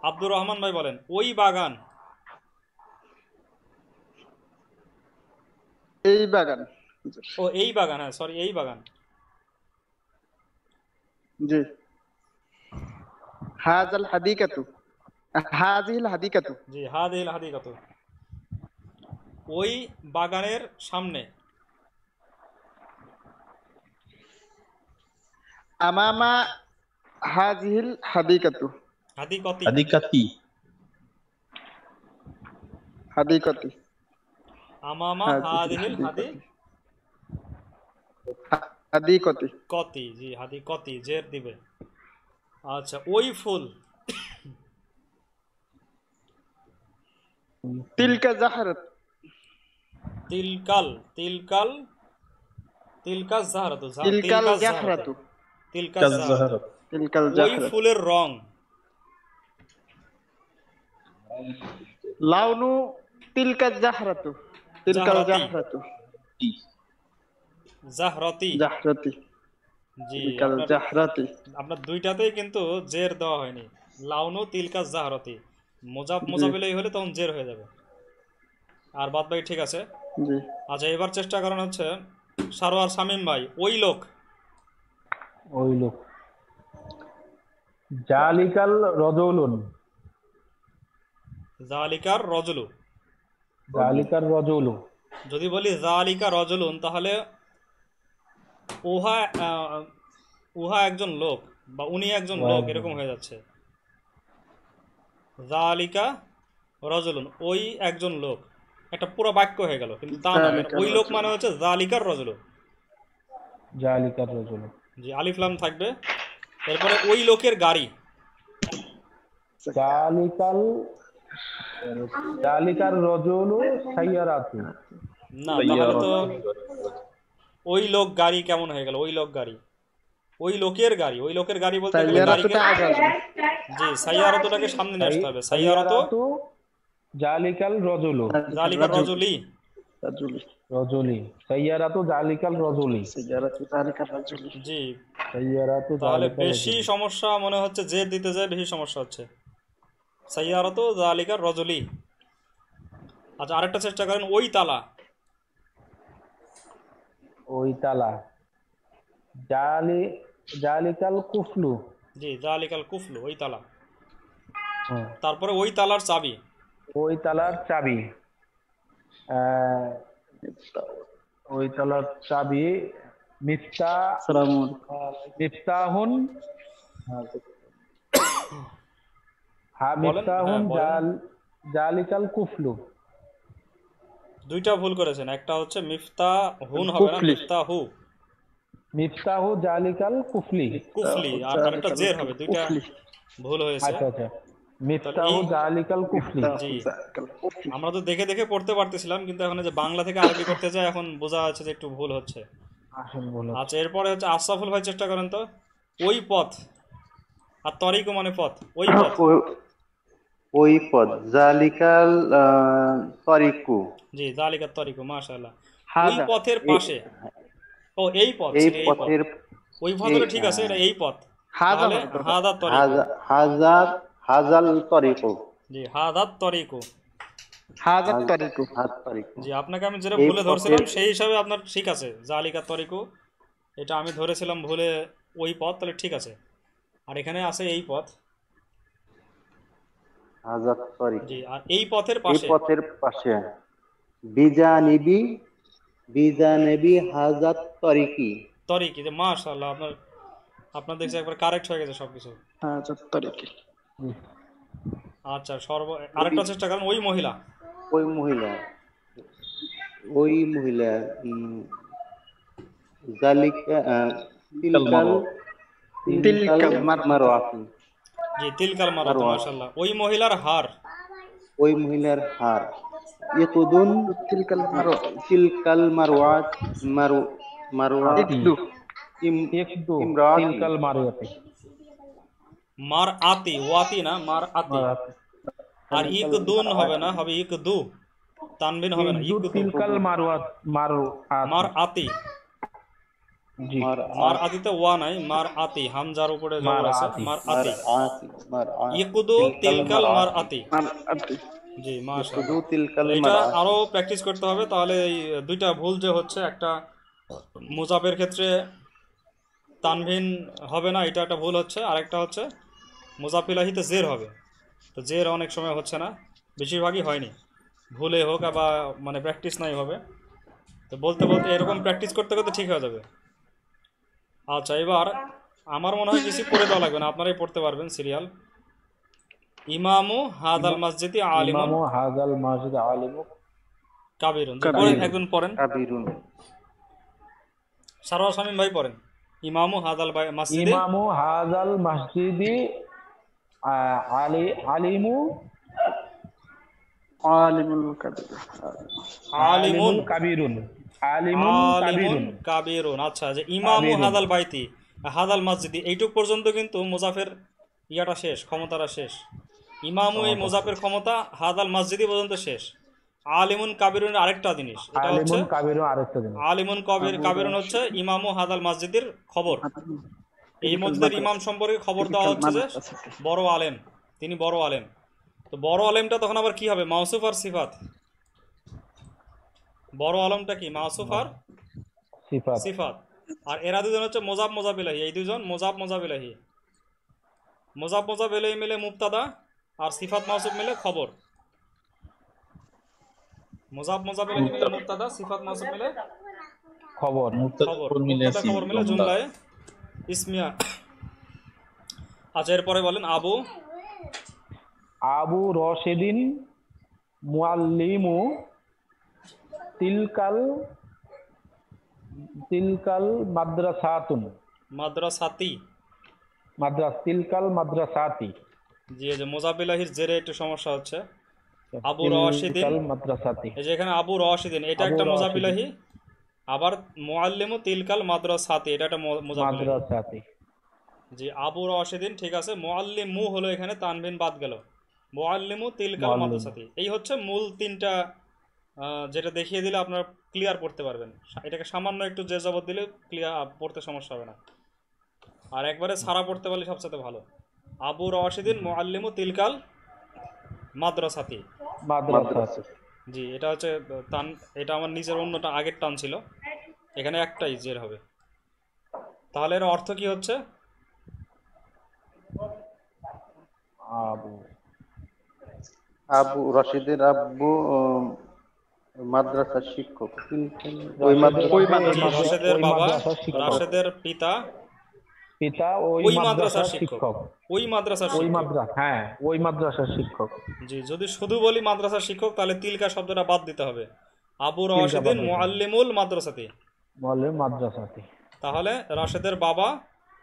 A: আব্দুর রহমান ভাই বলেন, ওই বাগান।
D: এই বাগান।
A: ও, এই বাগান, হ্যাঁ সরি, এই বাগান।
D: জি। হাযাল হাদিকাতু। হাযিহিল হাদিকাতু।
A: জি, হাদিহিল হাদিকাতু, ওই বাগানের সামনে।
D: আমামা হাযিহিল হাদিকাতু।
A: হাদিকতি।
F: হাদিকাতি।
D: হাদিকাতি।
A: আমামা হাদিহিল
D: হাদিকাতি।
A: কতি। জি, হাদিকতি, জের দিবে। আচ্ছা, ওই ফুল।
D: তিলকা জাহরাত।
A: তিলকাল তিলকাল তিলকাজ জাহরাতু।
D: তিলকাল জাহরাতু।
A: তিলকাজ জাহরাতু,
D: তিলকাল
A: ওই
D: জাহরাত।
A: ফুলের রং।
D: লাউনু তিলকা জাহরাতু। তিলকাল জাহরাতু।
A: জাহরতি।
D: জাহরাতি।
A: জি,
D: তিলকাল জাহরাতি।
A: আপনার দুইটাতেই কিন্তু জের দেওয়া হয়নি। লাউনু তিলকাজ জাহরতি, মোজাবিলাই হলে তখন জের হয়ে যাবে, আর বাদ বাকি ঠিক আছে।
D: জি।
A: আচ্ছা, এবার চেষ্টা করেন হচ্ছে সারোয়ার শামীম ভাই, ওই লোক।
C: ওই লোক। জালিকাল রজুলুন।
A: জালিকার রজুলু।
C: জালিকার রজুলু।
A: যদি বলি জালিকা রজুলুন, তাহলে উহা উহা একজন লোক, বা উনি একজন লোক, এরকম হয়ে যাচ্ছে। জালিকা রজুলুন, ওই একজন লোক, একটা পুরো বাক্য হয়ে গেল, কিন্তু তা না। ওই লোক মানে হচ্ছে জালিকার রজুলু।
C: জালিকার রজুলু।
A: জি, আলিফ লাম থাকবে। এরপরে ওই লোকের গাড়ি।
C: জালিকার রজুলু সাইয়ারাতু।
A: না, তাহলে তো ওই লোক গাড়ি কেমন হয়ে গেল? ওই লোক গাড়ি, ওই লোকের গাড়ি। ওই লোকের গাড়ি বলতে গেলে গাড়িকে, জি, সাইয়ারাতুটাকে সামনে নিয়ে আসতে হবে। সাইয়ারাতু
C: জালিকাল রজুলু।
A: জালিকার রজুলি।
C: রজুলি। সাইয়ারাতু জালিকাল রজুলি।
A: জি,
C: সাইয়ারাতু
A: তাহলে
C: জালিকাল
A: বেশি
C: রজুলি।
A: সমস্যা মনে হচ্ছে জের দিতে যায়, বেশি সমস্যা হচ্ছে। সাইয়ারাতু জালিকার রজুলি। আচ্ছা, আরেকটা চেষ্টা করেন, ওই তালা।
C: ওই তালা। জালিকাল কুফলু।
A: জি, জালিকাল কুফলু, ওই তালা।
C: হুম।
A: তারপরে ওই তালার চাবি।
C: ওই তালার চাবি। ওই তালার চাবি মিফতাহুন। মিফতাহুন জালিকাল কুফলু।
A: দুইটা ভুল করেছেন, একটা হচ্ছে মিফতাহুন হবে না, মিফতাহু।
C: মিফতাহু জালিকাল কুফলি।
A: কুফলি, আর আরেকটা জের হবে, দুইটা ভুল হয়েছে।
C: আচ্ছা আচ্ছা, মিফতাহু জালিকাল কুফলি।
A: জি, আমরা তো দেখে দেখে পড়তে পারতেছিলাম, কিন্তু এখন যে বাংলা থেকে আরবি করতে যায়, এখন বোঝা যাচ্ছে যে একটু ভুল হচ্ছে। আচ্ছা, এরপরে হচ্ছে আশরাফুল ভাই, চেষ্টা করেন তো। ওই পথ, আর তরিকু মানে পথ, ওই পথ।
B: ওই পথ, জালিকাল তরিকু।
A: জি, জালিকাত তরিকু, মাশাআল্লাহ। ওই
B: হাদা,
A: পথের পাশে। ও, এই পথ,
B: এই
A: এই পথ।
B: পথের
A: ওই পথ হলে ঠিক আছে, এটা এই পথ।
D: হাজা
A: তাহলে
D: হবে তো।
A: হাদাত তরিকু।
B: হাজার হাজাল তরিকু।
A: জি হাদাত তরিকু।
D: হাজার তরিকু।
B: হাত তরিকু।
A: জি আপনাকে আমি যেটা
B: এই
A: ভুলে
B: পথের-
A: ধরছিলাম সেই হিসাবে আপনার ঠিক আছে, জালিকা তরিকু, এটা আমি ধরেছিলাম ভুলে ওই পথ, তাহলে ঠিক আছে। আর এখানে আছে এই পথ।
B: হাজার তরিকু।
A: জি আর এই পথের
B: এই
A: পাশে
B: পথের পাশে বিজানিবি বিজানিবি হাজার তরিকি।
A: তরিকি। যে মাশাআল্লাহ, আপনার দেখছি একবার কারেক্ট হয়ে গেছে সবকিছু।
D: হাজার তরিকি।
A: আচ্ছা আরেকটা চেষ্টা করেন। ওই মহিলা,
B: ওই মহিলা ওই মহিলা জালিকা তিলকাল তিলকাল মারওয়াতি।
A: জি তিলকাল মারাত,
B: মারওয়াত।
A: মাশাআল্লাহ। ওই মহিলার হার,
B: ওই মহিলার হার ইকুদুন
D: তিলকাল মারো।
B: তিলকাল মারওয়াত মারওয়াতি
D: একটু।
C: একটু
B: ইমরাতি।
C: তিলকাল মারিয়াতে।
A: মার আতি, ওয়াতি না, মার আতি। আর ইকদুন হবে না, হবে ইকদু, তানবিন হবে না,
C: একটু
A: ইকদু।
C: তিলকাল মারওয়াত
A: মার আতি,
C: জি
A: মার আতিতে ওয়া নাই, মার আতি, হামজার উপরে জবর
C: মার
A: আছে,
C: আতি।
A: মার আতি।
B: মারআতি
A: ইকদু তিলকাল মার আতি।
D: মারআতি।
A: জি মাশাআল্লাহ।
B: ইকুদু তিলকাল
A: এটা
B: মারআতি।
A: আরো প্র্যাকটিস করতে হবে, তাহলে এই দুইটা ভুল যে হচ্ছে, একটা মুজাফের ক্ষেত্রে তানভিন হবে না, এটা একটা ভুল হচ্ছে। আরেকটা হচ্ছে মুজাফিলাহিতে জের হবে, তো জের অনেক সময় হচ্ছে না, বেশিরভাগই হয়নি, ভুলে হোক বা মানে প্র্যাকটিস নাই হবে। তো বলতে বলতে এরকম প্র্যাকটিস করতে করতে ঠিক হয়ে যাবে। আচ্ছা এবার আমার মনে হয় কিছু পড়ে দেওয়া লাগবে না, আপনারাই পড়তে পারবেন সিরিয়াল। ইমামু হাদাল মসজিদি আলিমুন
C: ইমামু হাজাল মাসজিদ আলিমু
A: কাবিরুন। জি, পড়েন, একজন পড়েন।
B: কাবিরুন।
A: সারোয়ার শামীম ভাই পড়েন। ইমামু হাদাল মসজিদি
C: ইমামু হাজাল মসজিদি আলিমু
D: আলিমুল কাবির।
A: আলিমুন
C: কাবিরুন। আলিমুন
A: আলিমুন
C: কাবিরুন।
A: কাবিরুন। আচ্ছা, যে ইমামু
C: কাবিরুন।
A: হাদাল বাইতি হাদাল মসজিদি, এইটুক পর্যন্ত কিন্তু মুজাফের ইয়াটা শেষ, ক্ষমতাটা শেষ। ইমামু এই মুজাফের ক্ষমতা হাদাল মসজিদি পর্যন্ত শেষ। আলিমুন কাবিরুন আরেকটা জিনিস, এটা হচ্ছে
C: আলিমুন কাবিরুন আরেকটা জিনিস।
A: আলিমুন কাবিরুন হচ্ছে ইমামু হাদাল মসজিদের খবর। এই মসজিদের ইমাম সম্পর্কে খবর দেওয়া হচ্ছে যে বড় আলেম, তিনি বড় আলেম। তো বড় আলেমটা তখন আবার কি হবে? মাউসুফ আর সিফাত। বড় আলমটা কি? মাউসুফ আর
C: সিফাত।
A: সিফাত। আর এরা দুজন হচ্ছে মোজাব মোজাবিলাহি, এই দুজন মোজাব মোজাবিলাহি। মোজাব মোজাবিলাহি মিলে মুবতাদা, আর সিফাত মাউসুফ মিলে খবর। মোজাব মোজাবিলাহি মিলে মুবতাদা, সিফাত মাউসুফ মিলে
C: খবর।
A: খবর।
F: মিলে
A: মুবতাদা খবর মিলে জুমলায়ে ইসমিয়া। আচ্ছা এরপরে বলেন আবু
C: আবু রশিদিন মুআল্লিমু তিলকাল তিলকাল মাদ্রাসাতুন।
A: মাদ্রাসাতি।
C: তিলকাল মাদ্রাসাতি।
A: জি, এই যে মোজাবিলাহির জেরে একটু সমস্যা হচ্ছে। আবু রশিদিন,
C: তিলকাল মাদ্রাসাতি।
A: এই যে এখানে আবু রশিদিন, এটা
C: আবু
A: একটা
C: রশিদিন।
A: মোজাবিলাহি। আবার মুআল্লিমু তিলকাল মাদ্রাসাতি, এটা একটা মোজাবিলাহি।
C: মাদ্রাসাতি।
A: জি আবু রশিদিন ঠিক আছে। মুআল্লিমু হলো, এখানে তানবিন বাদ গেল। মুআল্লিমু তিলকাল মাদ্রাসাতি, এই হচ্ছে মূল তিনটা। যেটা দেখিয়ে দিলে আপনারা ক্লিয়ার পড়তে পারবেন। এটাকে সামান্য একটু জের জবর দিলে ক্লিয়ার পড়তে সমস্যা হবে না। আর একবারে সারা পড়তে পারলে সবচেয়ে ভালো। আবু রশিদিন মুআল্লিমু তিলকাল মাদ্রাসাতি।
C: মাদ্রাসাতি।
A: জি এটা হচ্ছে টান, এটা আমার নিজের অন্যটা আগের টান ছিল, এখানে একটাই জের হবে। তাহলে এর অর্থ কি হচ্ছে?
C: আবু
B: আবু রশিদের আব্বু মাদ্রাসার শিক্ষক।
C: ওই
A: জি, রশেদের বাবা, রাশেদের পিতা
C: পিতা
A: ওই মাদ্রাসার শিক্ষক। ওই মাদ্রাসার
C: ওই
A: শিক্ষক।
C: মাদ্রাসা, হ্যাঁ ওই মাদ্রাসার শিক্ষক।
A: জি, যদি শুধু বলি মাদ্রাসার শিক্ষক, তাহলে তিলকা শব্দটা বাদ দিতে হবে। আবু রশিদিন মুআল্লিমুল মাদ্রাসাতি,
C: বলে মাদ্রাসাতি।
A: তাহলে রাশেদের বাবা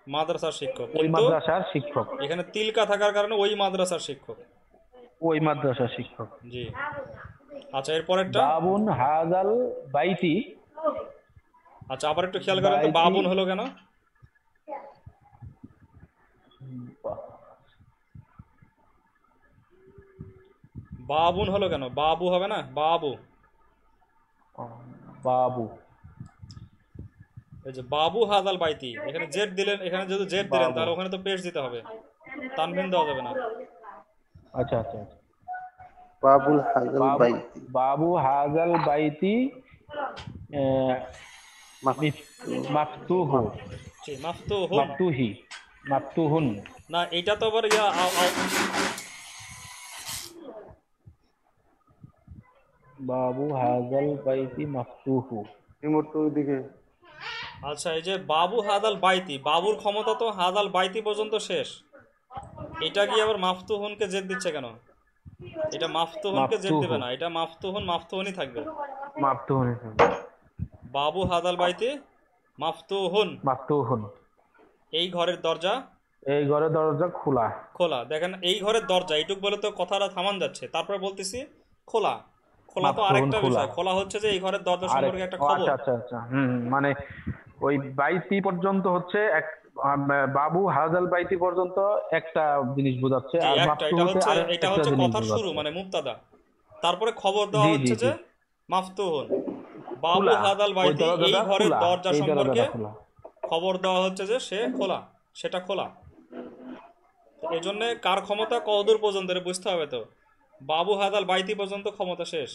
A: মাদ্রাসার শিক্ষক,
C: ওই
A: কিন্তু
C: মাদ্রাসার শিক্ষক।
A: এখানে তিলকা থাকার কারণে ওই মাদ্রাসার শিক্ষক।
C: ওই মাদ্রাসার শিক্ষক।
A: জি আচ্ছা এরপরেরটা।
C: বাবুন হাজাল বাইতি।
A: আচ্ছা আবার একটু খেয়াল করেন তো, বাবুন হলো কেন? বাবুন হলো কেন? বাবু হবে না, বাবু।
C: বাবু।
A: এই যে বাবু হাদাল বাইতি, এখানে জেড দিলেন, এখানে যদি জেড দিলেন তাহলে ওখানে তো পেশ দিতে হবে, তানভিন দেওয়া যাবে না।
C: আচ্ছা আচ্ছা আচ্ছা।
B: বাবুল হাজাল
C: বাবু
B: বাইতি
C: বাবু হাজাল বাইতি আহ, মাফতুহু
A: জি, মাফতুহুন।
C: মাফতুহি মাফতুহুন।
A: না এটা তো আবার
C: বাবু হাজাল বাইতি মাফতুহু।
B: রিমোট তো ওইদিকে।
A: আচ্ছা, এই যে বাবু হাদাল বাইতি, বাবুর ক্ষমতা তো হাদাল বাইতি পর্যন্ত শেষ, এটা কি আবার মাফতুহুনকে জেদ দিচ্ছে কেন? এটা মাফতুহুনকে জেদ দিবে না, এটা মাফতুহুনই থাকবে।
C: মাফতুহুন
A: বাবু হাদাল বাইতি মাফতুহুন,
C: মাফতুহুন।
A: এই ঘরের দরজা
C: এই ঘরের দরজা খোলা।
A: খোলা। দেখেন এই ঘরের দরজা, এইটুক বলে তো কথাটা থামান যাচ্ছে, তারপরে বলতেছি খোলা। খোলা তো
C: মাফতুহুন
A: আরেকটা
C: খোলা।
A: বিষয়, খোলা হচ্ছে যে এই ঘরের দরজা সম্পর্কে একটা
C: ও
A: খবর।
C: আচ্ছা আচ্ছা আচ্ছা, মানে ওই বাইতি পর্যন্ত হচ্ছে এক, বাবু হাজাল বাইতি পর্যন্ত একটা জিনিস বোঝাচ্ছে,
A: জি
C: আর
A: একটা,
C: মাফতুহুতে
A: এটা
C: আরেকটা
A: হচ্ছে
C: জিনিস
A: কথার শুরু,
C: বোঝাচ্ছে।
A: মানে মুবতাদা। তারপরে খবর দেওয়া
C: জি জি
A: হচ্ছে
C: জি।
A: যে মাফতুহুন বাবু
C: খোলা,
A: হাদাল
C: ওই
A: বাইতি, এই
C: দরজাটা
A: ঘরের
C: খোলা,
A: দরজা
C: এই
A: সম্পর্কে
C: দরজাটা খোলা।
A: খবর দেওয়া হচ্ছে যে সে খোলা, সেটা খোলা। এই জন্য কার ক্ষমতা কতদূর পর্যন্ত এটা বুঝতে হবে তো। বাবু হাদাল বাইতি পর্যন্ত ক্ষমতা শেষ,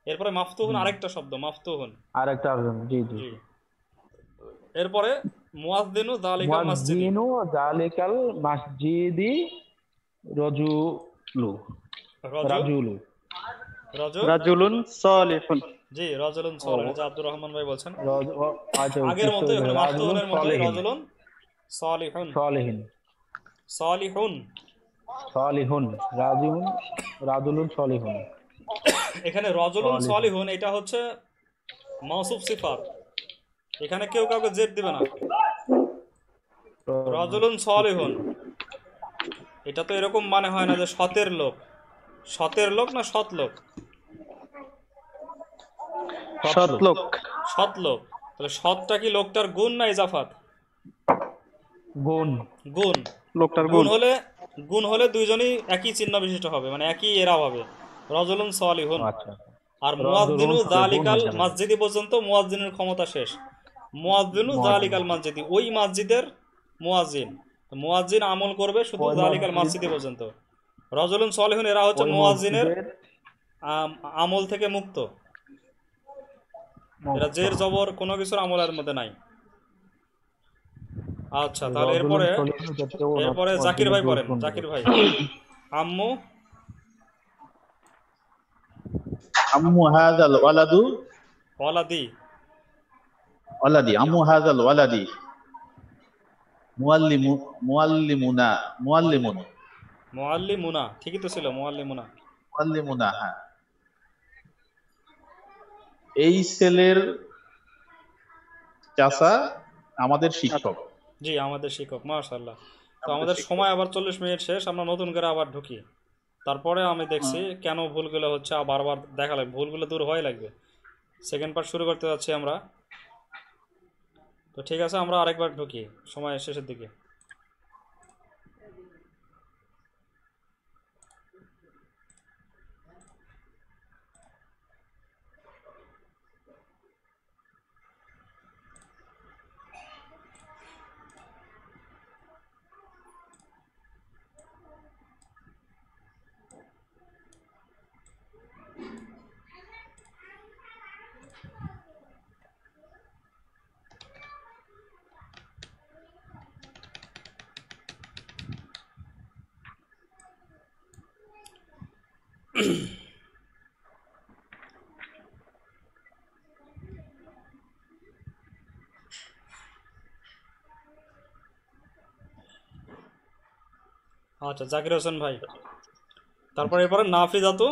A: এরপরে মাফতুহুন আরেকটা শব্দ, মাফতুহুন।
C: আরেকটা জি জি।
A: জি, এরপরে মুয়াজ্জিনু যালিকাল মসজিদি,
C: মুয়াজ্জিনু যালিকাল মাসজিদি রজুলু
A: রজু
C: রাজুলু।
A: রজুল
D: রাজুলুন সালিহুন।
A: জি রজুলুন সলিহ, যে আব্দুর রহমান ভাই বলছেন,
C: আচ্ছা
A: আগের মতো এখানে
C: রাজুলুন
A: মাফতুহুনের মতোই
C: সলিহিন।
A: রজুলুন সলিহুন,
C: সলিহিন
A: সলিহুন।
C: সলিহুন রাজুলুন সলিহুন।
A: এখানে রজুলুন
C: সলিহুন।
A: সলিহুন এটা হচ্ছে মাউসুফ সিফাত, এখানে কেউ কাউকে জেদ দিবে না। রজুলুন সলিহুন এটা তো এরকম মানে হয় না যে সতের লোক, সতের লোক না সৎ লোক,
D: সৎ লোক।
A: সৎ লোক। তাহলে সৎটা কি লোকটার গুণ না ইজাফাত?
C: গুণ।
A: গুণ।
D: লোকটার
A: গুণ
D: গুণ।
A: হলে গুণ হলে দুইজনই একই চিহ্ন বিশিষ্ট হবে, মানে একই এরা হবে, রজুলুন সলিহুন।
C: আচ্ছা।
A: আর
C: রজুলুন
A: মুয়াজ্জিনু
C: সলিহুন
A: যালিকাল
C: হয়ে গেল।
A: মসজিদি পর্যন্ত মুয়াজ্জিনের ক্ষমতা শেষ। মুয়াজ্জিনু যালিকাল মসজিদি ওই মসজিদের মুয়াজ্জিন, মুয়াজ্জিন আমল করবে শুধু
C: ওই
A: যালিকাল
C: মসজিদ,
A: মসজিদি পর্যন্ত। রজুলুন সলিহুন এরা হচ্ছে
C: ওই
A: মুয়াজ্জিনের
C: মসজিদের
A: আমল থেকে মুক্ত, এরা জের জবর কোনো কিছুর আমলের মধ্যে নাই। আচ্ছা, তাহলে
C: রজুলুন
A: এরপরে
C: সলিহুন যাতেও
A: এরপরে জাকির
C: মসজিদের
A: ভাই পড়েন,
C: গুণ
A: জাকির ভাই। আম্মু
F: আম্মু হাযাল ওয়ালাদু
A: ওয়ালাদি,
F: ওয়ালাদি আম্মু হাযাল ওয়ালাদি মুআল্লিমু মুআল্লিমুনা মুআল্লিমুন
A: মুআল্লিমুনা, ঠিকই তো ছিল মুআল্লিমুনা।
F: মুআল্লিমুনা। হ্যাঁ, এই ছেলের চাচা আমাদের শিক্ষক।
A: জি আমাদের শিক্ষক, মাশাআল্লাহ। তো আমাদের সময় আবার 40 মিনিট শেষ, আমরা নতুন করে আবার ঢুকি। তারপরে আমি দেখছি কেন ভুলগুলো হচ্ছে, বারবার দেখা লাগবে, ভুলগুলো দূর হয়ে লাগবে। সেকেন্ড পার্ট শুরু করতে যাচ্ছি আমরা। তো ঠিক আছে, আমরা আরেকবার ঢুকি সময় শেষের দিকে। আচ্ছা জাকির হোসেন ভাই, তারপরে এরপরে নাফিজাতু,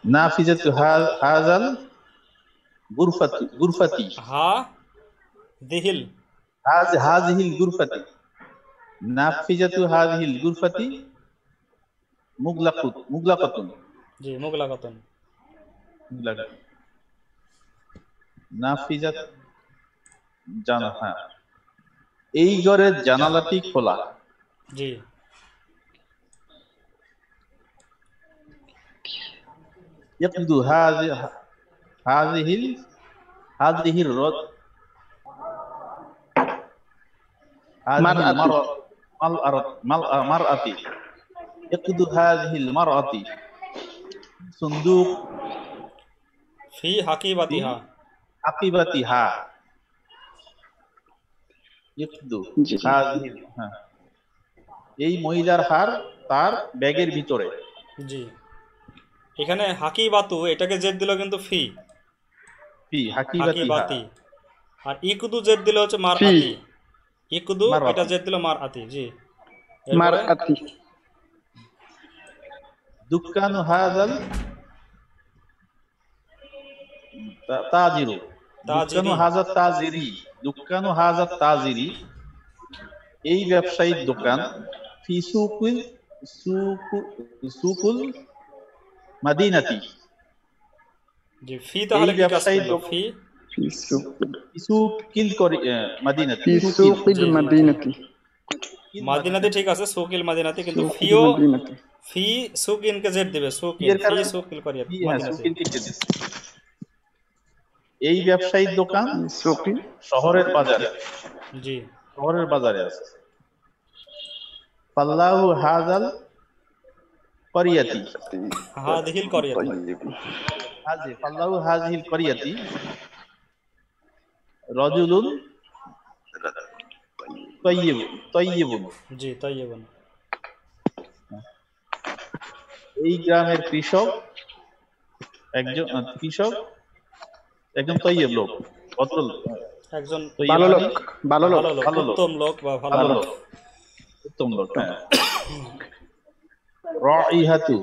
F: নাফিজাতু হাযাল গুরফাতি
A: হা দিহিল,
F: হাযিহিল গুরফাতি নাফিজাতু হাযিহিল গুরফাতি মুগলাকাতুন
A: জি মুগলাকাতুন,
F: নাফিজাত জানা। হ্যাঁ, এই ঘরের জানালাটি খোলা।
A: জি
F: ইয়াকদু হাযিহির هذه المرأة يقد هذه المرأة صندوق
A: ফি হাকিবাতিহা
F: عقبتها يقد هذه হ্যাঁ। এই মহিলার হার তার ব্যাগের ভিতরে।
A: জি, এখানে হাকিবাতু এটাকে জেদ দিল কিন্তু ফি
F: ফি হাকিবাতিহা
A: হাকিবাতি, আর ইকুদু জেদ দিল হচ্ছে মার আতি, ইকুদু
F: মারআতি।
A: এটা জেদ দিল মার আতি। জি, এরপরে
D: মারআতি
F: দুকানু হাযাল তাজিরু দুকানু হাযাত তাজিরি দুকানু হাযাত তাজিরি এই ব্যবসায়িক দোকান ফি সুকুল মাদিনাতি
A: জি, ফি তাহলে কি কাজ
F: ব্যবসায়ী
A: করলো? ফি
F: সুকিল মাদিনাতি
D: ফি সুকিল মাদিনাতি
A: মাদিনাতে ঠিক আছে, সুকিল মাদিনাতে, কিন্তু
D: সুকিল
A: ফিও
D: মাদিনাতি
A: ফি সুকিনকে জেদ দিবে, সুকিল
F: এর কারণে
A: ফি সুকিল করিয়া
F: হ্যাঁ, সুকিল টিকে দিচ্ছে। এই ব্যবসায়িক দোকান
D: সুকিল
F: শহরের বাজারে
A: জি,
F: আছে। ফাল্লাহু হাযাল করিয়াতি
A: হাদিহিল করিয়াতি
F: ফাল্লাহু হাযিহিল করিয়াতি রাজুলুন তাইয়্যিবুন
A: জি, তাইয়্যিবুন
F: এই গ্রামের কৃষক একজন তাইয়্যিব লোক, ভদ্র লোক,
A: একজন
F: তাইয়্যিব
D: ভালো লোক
F: মানে
D: ভালো লোক
A: ভালো লোক,
F: ভালো লোক।
A: উত্তম লোক বা ভালো
F: ভালো
A: লোক।
F: লোক, উত্তম লোক। হ্যাঁ। রাইহাতু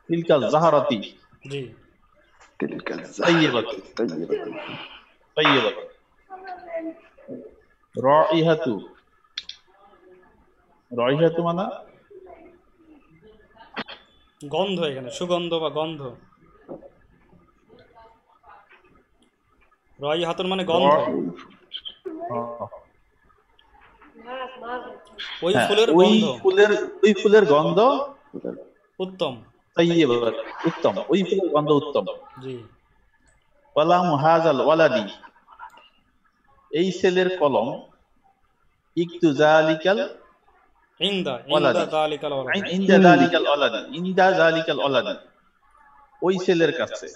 F: তিলকার জাহরাতি
A: জি,
D: তিলকা
F: তাইয়্যিবাতু
D: তাইয়্যিবাতু
F: রাইহাতু মানে
A: গন্ধ, এখানে সুগন্ধ বা গন্ধ। রয় হাতুন মানে গন্ধ, ওই
F: হ্যাঁ,
A: ফুলের
F: ওই
A: গন্ধ
F: ফুলের গন্ধ
A: উত্তম।
F: তাইয়্যিবাত উত্তম, ওই ফুলের গন্ধ উত্তম।
A: জি,
F: কলামু হাযাল ওয়ালাদি এই ছেলের কলম ইকতু জালিকাল
A: ইনদা
F: ওয়ালাদি
A: যালিকাল ওয়ালাদ।
F: ইনদা জালিকাল ওয়ালাদি ওই ছেলের কাছে।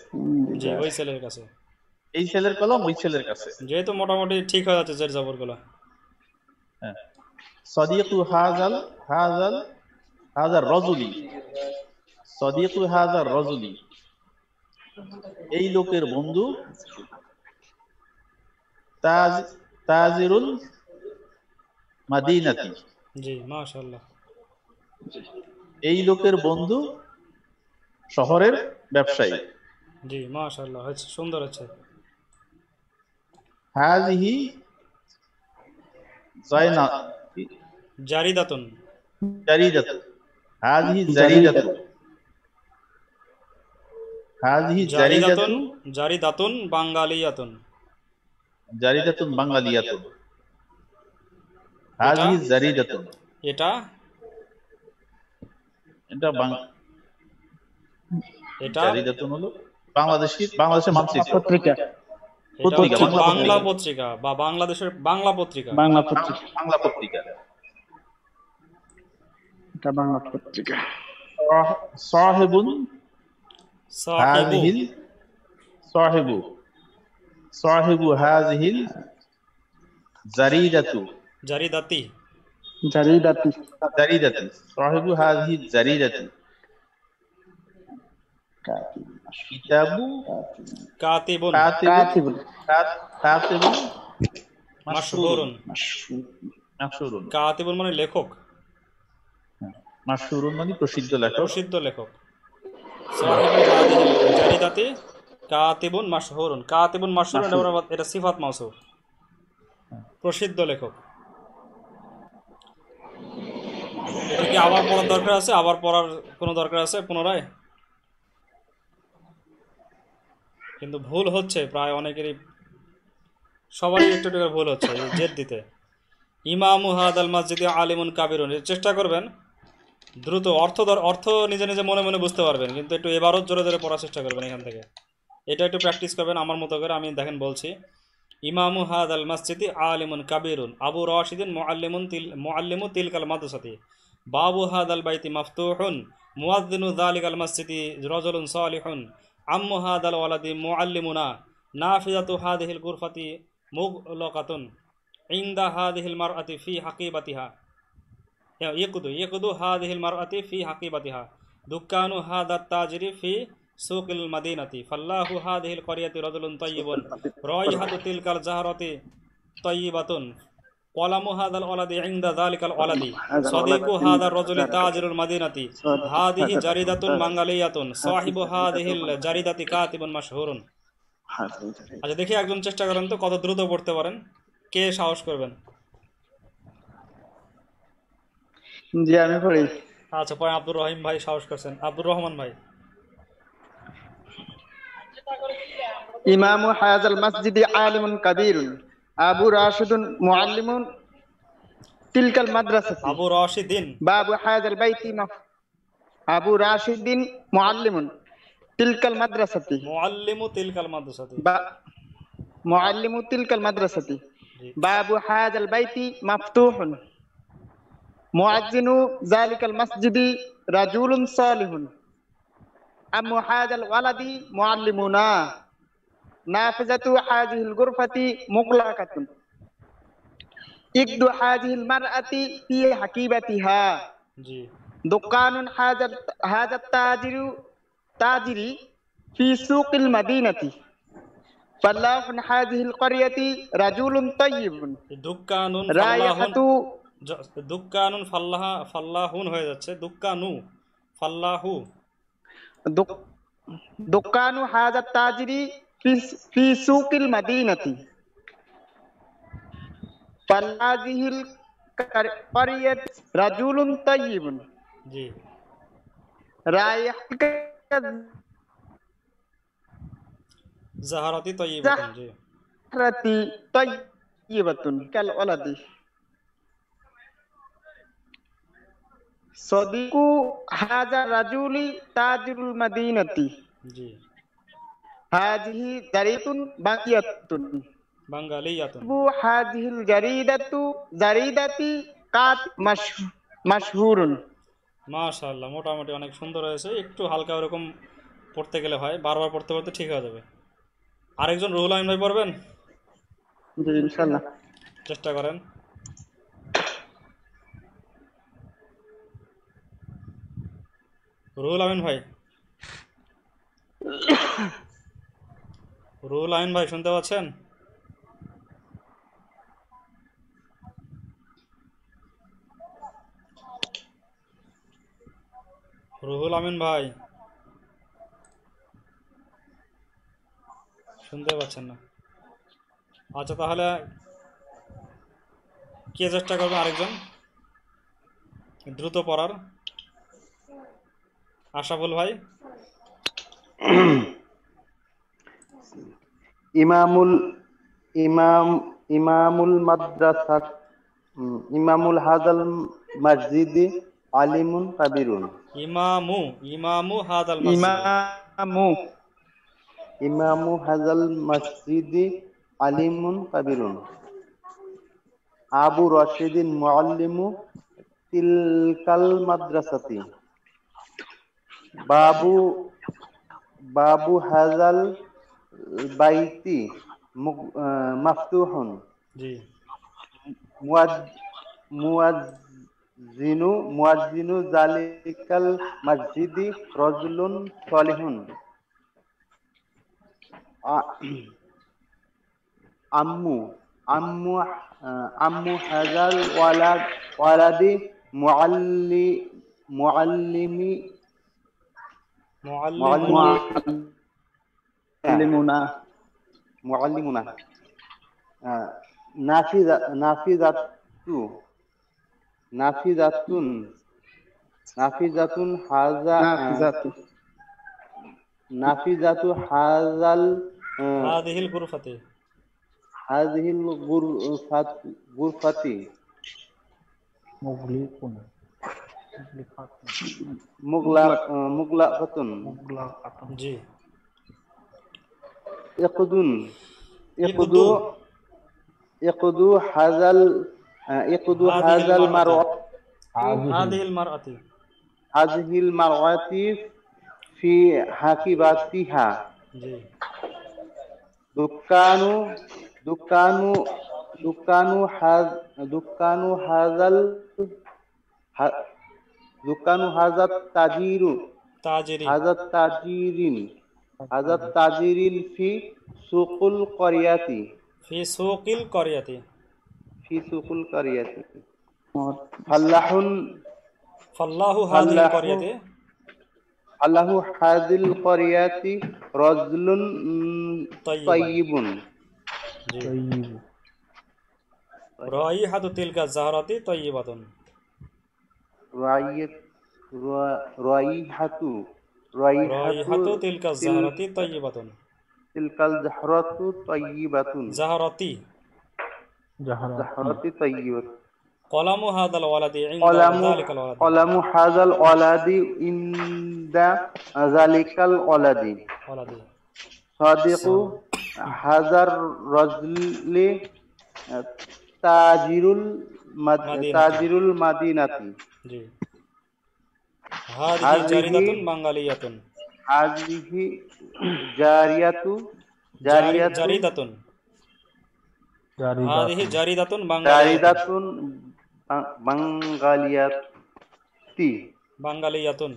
A: জি, ওই ছেলের কাছে।
F: এই ছেলের কলম ওই ছেলের কাছে।
A: যেহেতু মোটামুটি ঠিক হয়ে যাচ্ছে জের জবর গুলো।
F: হ্যাঁ। সাদিকু হাযার রাজুলি সাদিকু হাযার রাজুলি এই লোকের বন্ধু তাজিরুল মাদিনাতি
A: জি, মাশাআল্লাহ।
F: এই লোকের বন্ধু শহরের ব্যবসায়ী।
A: জি, মাশাআল্লাহ, হচ্ছে সুন্দর হচ্ছে।
F: হাযিহি
A: জারিদাতুন
F: জারিদাতু হাযিহি
A: জারিদাতুন জারিদাতুন বাঙ্গালিয়াতুন
F: বাঙালিয়াতুন হাযিহি জারিদাতুন
A: এটা
F: জারিদাতুন হলো বাংলাদেশের মানচিত্র
D: পত্রিকা
A: এটা হচ্ছে
F: বাংলা
A: বাংলা পত্রিকা বা বাংলাদেশের বাংলা পত্রিকা।
D: বাংলা পত্রিকা
F: বাংলা পত্রিকা।
D: এটা বাংলা পত্রিকা
F: সাহিবুন
A: সাহিবু
F: সাহিবু হাযিহিল জারিদাতু
A: জারিদাতি
D: জারিদাতি
F: সাহিবু হাযিহিল জারিদাতু কিতাবু
A: কাতিবুন
D: কাতিবুন
A: মাশহুরুন।
F: মাশহুরুন
A: কাতিবুন মানে লেখক,
F: মাশহুরুন মানে প্রসিদ্ধ লেখক।
A: প্রসিদ্ধ লেখক। সাহিবুল হাদিহিল জারিদাতি কাতিবুন মাশহুরুন। কাতিবুন মাশহুরুন এটা সিফাত মাউসুফ, প্রসিদ্ধ লেখক। এটা কি আবার পড়ার দরকার আছে? আবার পড়ার কোনো দরকার আছে পুনরায়? কিন্তু ভুল হচ্ছে প্রায় অনেকেরই, সবারই একটু একটু করে ভুল হচ্ছে এই জেদ দিতে। ইমামু হাদাল মসজিদে আলিমুন কাবিরুন, চেষ্টা করবেন দ্রুত অর্থ নিজে নিজে মনে মনে বুঝতে পারবেন, কিন্তু একটু এবারও জোরে জোরে পড়ার চেষ্টা করবেন এখান থেকে। এটা একটু প্র্যাকটিস করবেন আমার মতো করে। আমি দেখেন বলছি, ইমামু হাদাল মসজিদি আলিমুন কাবিরুন আবু রাশিদিন মুআল্লিমু তিলকাল মাদ্রাসাতি বাবু হাদাল বাইতি মাফতুহুন মুয়াজ্জিনু যালিকাল মসজিদি রাজুলুন সালিহুন আম্মু হাদাল ওয়ালাদি মুআল্লিমুনা নাফিজাতু হাদিহিল গুরফাতি মুগলাকাতুন ইনদা হাদিহিল মারআতি ফি হাকিবাতিহা ইয়াকুদু হাদিহিল মারআতি ফি হাকিবাতিহা দুকানু হাদাত তাজিরি ফি সুকিল মাদিনাতি ফাল্লাহু হাদিহিল ক্বরিয়াতি রাজুলুন তাইয়িবুন রাইহাতু তিলকাল জাহরাতি তাইয়িবাতুন কলামু হাদাল ওয়ালাদি ইনদা যালিকাল ওয়ালাদি সাদিকু হাদার রাজুলি তাজিরুল মাদিনাতি হাদিহি জারিদাতুন বাঙ্গালিয়াতুন সাহিবু হাদিহিল জারিদাতি কাতিবুন মাশহুরুন। আচ্ছা দেখি একজন চেষ্টা করেন তো কত দ্রুত পড়তে পারেন, কে সাহস করবেন?
D: জি আমি পড়ি।
A: আচ্ছা পরে আব্দুর রহিম ভাই সাহস করছেন, আব্দুর রহমান ভাই।
D: ইমামু হাযাল মাসজিদি আলিমুন কাবীরুন আবু রাশিদুন মুআল্লিমুন তিলকাল মাদ্রাসাতি
A: আবু রাশিদিন
D: বাবু হাযাল বাইতি আবু রাশিদিন মুআল্লিমুন তিলকাল মাদ্রাসাতি
A: মুআল্লিমু তিলকাল মাদ্রাসাতি
D: মুআল্লিমু তিলকাল মাদ্রাসাতি
A: জি
D: বাবু হাযাল বাইতি মাফতুহুন মুআজ্জিনু যালিকাল মাসজিদি রাজুলুন সালিহুন আম্মু হাযাল ওয়ালাদি মুআল্লিমুনা নাফিজাতু হাযিহিল গুরফাতি মুগলাকাতুন ইকদু হাযিহিল মারআতি ফি হাকিবাতিহা
A: জি
D: দুকানুন হাযাত তাজিরি ফি সুকিল মাদিনাতি ফাল্লাহুন হাযিহিল ক্বরিয়াতি রাজুলুন তাইয়িবুন
A: দুক্কানুন
D: রাইহাতু
A: দুক্কানুন ফাল্লাহুন হয়ে যাচ্ছে, দুক্কানু ফাল্লাহু
D: দুকানু হাযাত তাজিরি ফি সুকিল মাদিনাতি ফাল্লাহিল ক্বরিয়াত রাজুলুন তাইয়িবুন
A: জি
D: রাইহাতু
A: জাহারাতি তাইয়িবাতুন জি
D: জাহরাতি তাইয়িবাতুন কাল ওয়ালাদি সাদিকু হাযা রাজুলি তাজিরুল মাদিনাতি
A: জি
D: হাযিহি জারিদাতুন বাকিয়াতুন
A: বাঙ্গালিয়াতুন
D: বু হাযিহিল জারিদাতি কাত মাশহুরুন।
A: মাশাআল্লাহ, মোটামুটি অনেক সুন্দর হয়েছে। একটু হালকা ওরকম পড়তে গেলে হয়, বারবার পড়তে পড়তে ঠিক হয়ে যাবে। আরেকজন রুহুল আমিন ভাই পড়বেন?
D: জি ইনশাআল্লাহ
A: চেষ্টা করেন। রুহুল আমিন ভাই, রুহুল আমিন ভাই শুনতে পাচ্ছেন? রুহুল আমিন ভাই শুনতে পাচ্ছেন না? আচ্ছা তাহলে কে চেষ্টা করবেন আরেকজন দ্রুত পড়ার? আশাফুল ভাই।
B: ইমামুল মাদ্রাসাত ইমামুল হাযাল মসজিদি আলিমুন কাবিরুন
A: ইমামু হাদাল মাসজিদ
B: ইমামু হাযাল মসজিদি আলিমুন কাবিরুন আবু রাশিদিন মুআল্লিমু তিলকাল মাদ্রাসাতি বাবু হাযাল বাইতি মাফতুহুন
A: জি
B: মুয়াজ্জিনু যালিকাল মসজিদি রাজুলুন সালিহুন আম্মু হাযাল ওয়ালাদি মুআল্লিমুনা নাফিজাতুন হাযাল
A: হাদিহিল গুরফাতি
B: গুরফাতি মুগলাকাতুন
A: জি
B: ইকদুন
A: ইকদু
B: ইকদু হাজাল ইকদু হাজাল মারওয়াতি
A: হাদিহিল মারআতি
B: হাযিহিল মারওয়াতি ফি হাকিবাতিহা
A: জি
B: দুকানু দুকানু দুকানু হাজাল দুকানু হাজাত তাজিরু
A: তাজিরি
B: হাজাত তাজিরিল ফি সুকুল করিয়াতি
A: ফি সুকিল করিয়াতি
B: ফাল্লাহুন
A: ফাল্লাহু হাদিহিল
B: ফাল্লাহু
A: করিয়াতি
B: আল্লাহু হাযিল করিয়াতি রাজুলুন তাইয়িবুন
A: জি রাইহাতু তিলকা জাহরাতি তাইয়িবাতুন
B: রাইয়াত রাইহাতু
A: রাইহাতু তিলকা জাহরাতি তাইয়িবাতুন
B: তিলকাল জাহরাতু তাইয়িবাতুন
A: জাহরাতি
B: জাহরাতি তাইয়িবাত
A: কলামু হাদাল ওয়ালাদি ইনদা যালিকাল ওয়ালাদি
B: কলামু হাযাল ওয়ালাদি ইনদা যালিকাল ওয়ালাদি
A: ওয়ালাদি
B: সাদিকু হাজার রাজুলি তাজিরুল মাদিনাতি
A: জি হাদিহি জারিদাতুন বাঙ্গালিয়াতুন
B: হাযিহি জারিদাতুন
A: হাদিহি জারিদাতুন বাঙ্গালিয়াতুন
B: বাঙ্গালিয়াতুন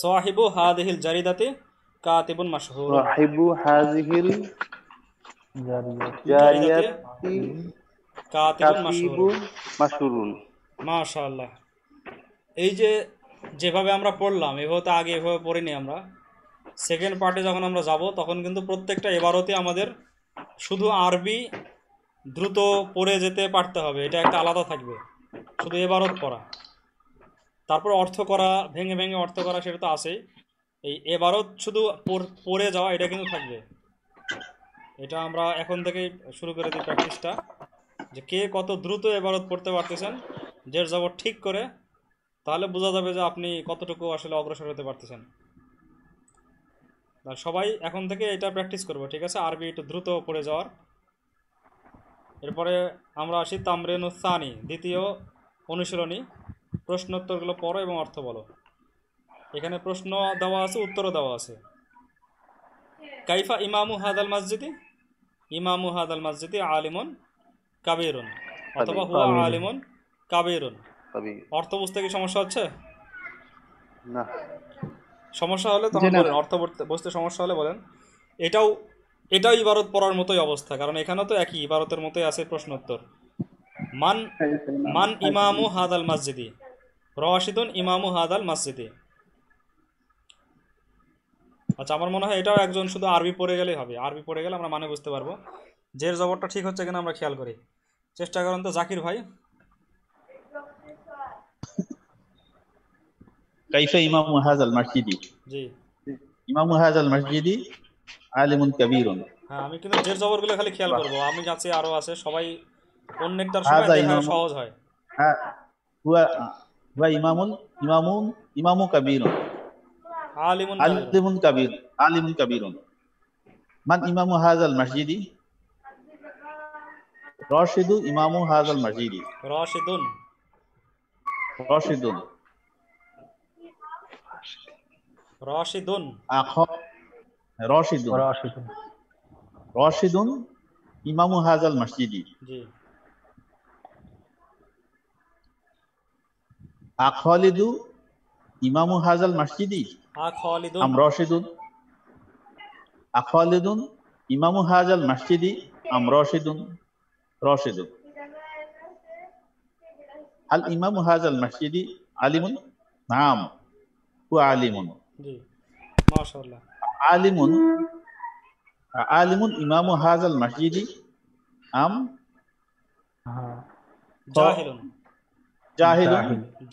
A: সাহিবু হাদিহিল জারিদাতি কাতিবুন মাশহুর
B: সাহিবু হাযিহিল জারিয়াতি
A: কাতিবুন
B: মাশহুরুন।
A: মাশাআল্লাহ। এই যে যেভাবে আমরা পড়লাম এভাবে তো আগে এভাবে পড়িনি আমরা। সেকেন্ড পার্টে যখন আমরা যাব তখন কিন্তু প্রত্যেকটা এবারতে আমাদের শুধু আরবি দ্রুত পড়ে যেতে পারতে হবে, এটা একটা আলাদা থাকবে, শুধু এবারত পড়া। তারপর অর্থ করা, ভেঙে ভেঙে অর্থ করা, সেটা তো আছেই। এই এবারত শুধু পড়ে যাওয়া এটা কিন্তু থাকবে। এটা আমরা এখন থেকেই শুরু করে দিই প্র্যাকটিসটা, যে কে কত দ্রুত এবারত পড়তে পারতেছেন জের জবর ঠিক করে, তাহলে বোঝা যাবে যে আপনি কতটুকু আসলে অগ্রসর হতে পারতেছেন। সবাই এখন থেকে এটা প্র্যাকটিস করবো, ঠিক আছে? আরবি একটু দ্রুত পড়ে যাওয়ার। এরপরে আমরা আসি তামরিনুস সানি, দ্বিতীয় অনুশীলনী। প্রশ্নোত্তরগুলো পড়ো এবং অর্থ বলো। এখানে প্রশ্ন দেওয়া আছে, উত্তরও দেওয়া আছে। কাইফা ইমামু হাদাল মসজিদি, ইমামু হাদাল মসজিদি আলিমুন কাবীরুন, অথবা হুয়া আলিমুন কাবীরুন। অর্থ বুঝতে কি সমস্যা হচ্ছে?
B: না।
A: সমস্যা হলে তখন বলেন, অর্থ বুঝতে সমস্যা হলে বলেন। এটাও ইবারত পড়ার মতোই অবস্থা, কারণ এখানেও তো একই ইবারতের মতোই আছে প্রশ্নোত্তর। মান ইমামু হাদাল মসজিদি, রাশিদুন ইমামু হাদাল মসজিদি। আচ্ছা, আমার মনে হয় এটাও একজন শুধু আরবি পড়ে গেলেই হবে। আরবি পড়ে গেলে আমরা মানে বুঝতে পারবো। জের জবরটা ঠিক হচ্ছে কিনা আমরা খেয়াল করি। চেষ্টা করেন তো জাকির ভাই।
F: কাইফা ইমামু হাযাল মসজিদি,
A: জি,
F: ইমামু হাযাল মসজিদি আলিমুন কাবীরুন।
A: হ্যাঁ, আমি কিন্তু জের জবরগুলো খালি খেয়াল করবো। আমি যাচ্ছি, আরো আছে, সবাই অন্যেরটার সময় দেখা সহজ হয়।
F: হ্যাঁ, হুয়া হুয়া ইমামু কাবীরুন, আলিমুন কাবীরুন। মান ইমামু হাযাল মসজিদি, রাশিদু ইমামু হাযাল মসজিদি,
A: রাশিদুন
F: রাশিদুন
A: রাশিদুন
F: রাশিদুন রাশিদুন ইমামু হাযাল মসজিদি।
A: জি।
F: খালিদু ইমামু হাযাল মসজিদি
A: খালিদুন
F: আম রাশিদুন, খালিদুন ইমামু হাযাল মসজিদি আম রাশিদুন, রাশিদুন। আল ইমামু হাযাল মসজিদি আলিমুন, নাম হুয়া আলিমুন।
A: জি, মাশাআল্লাহ।
F: আলিমুন ইমামু হাযাল মসজিদি আম
A: জাহিলুন,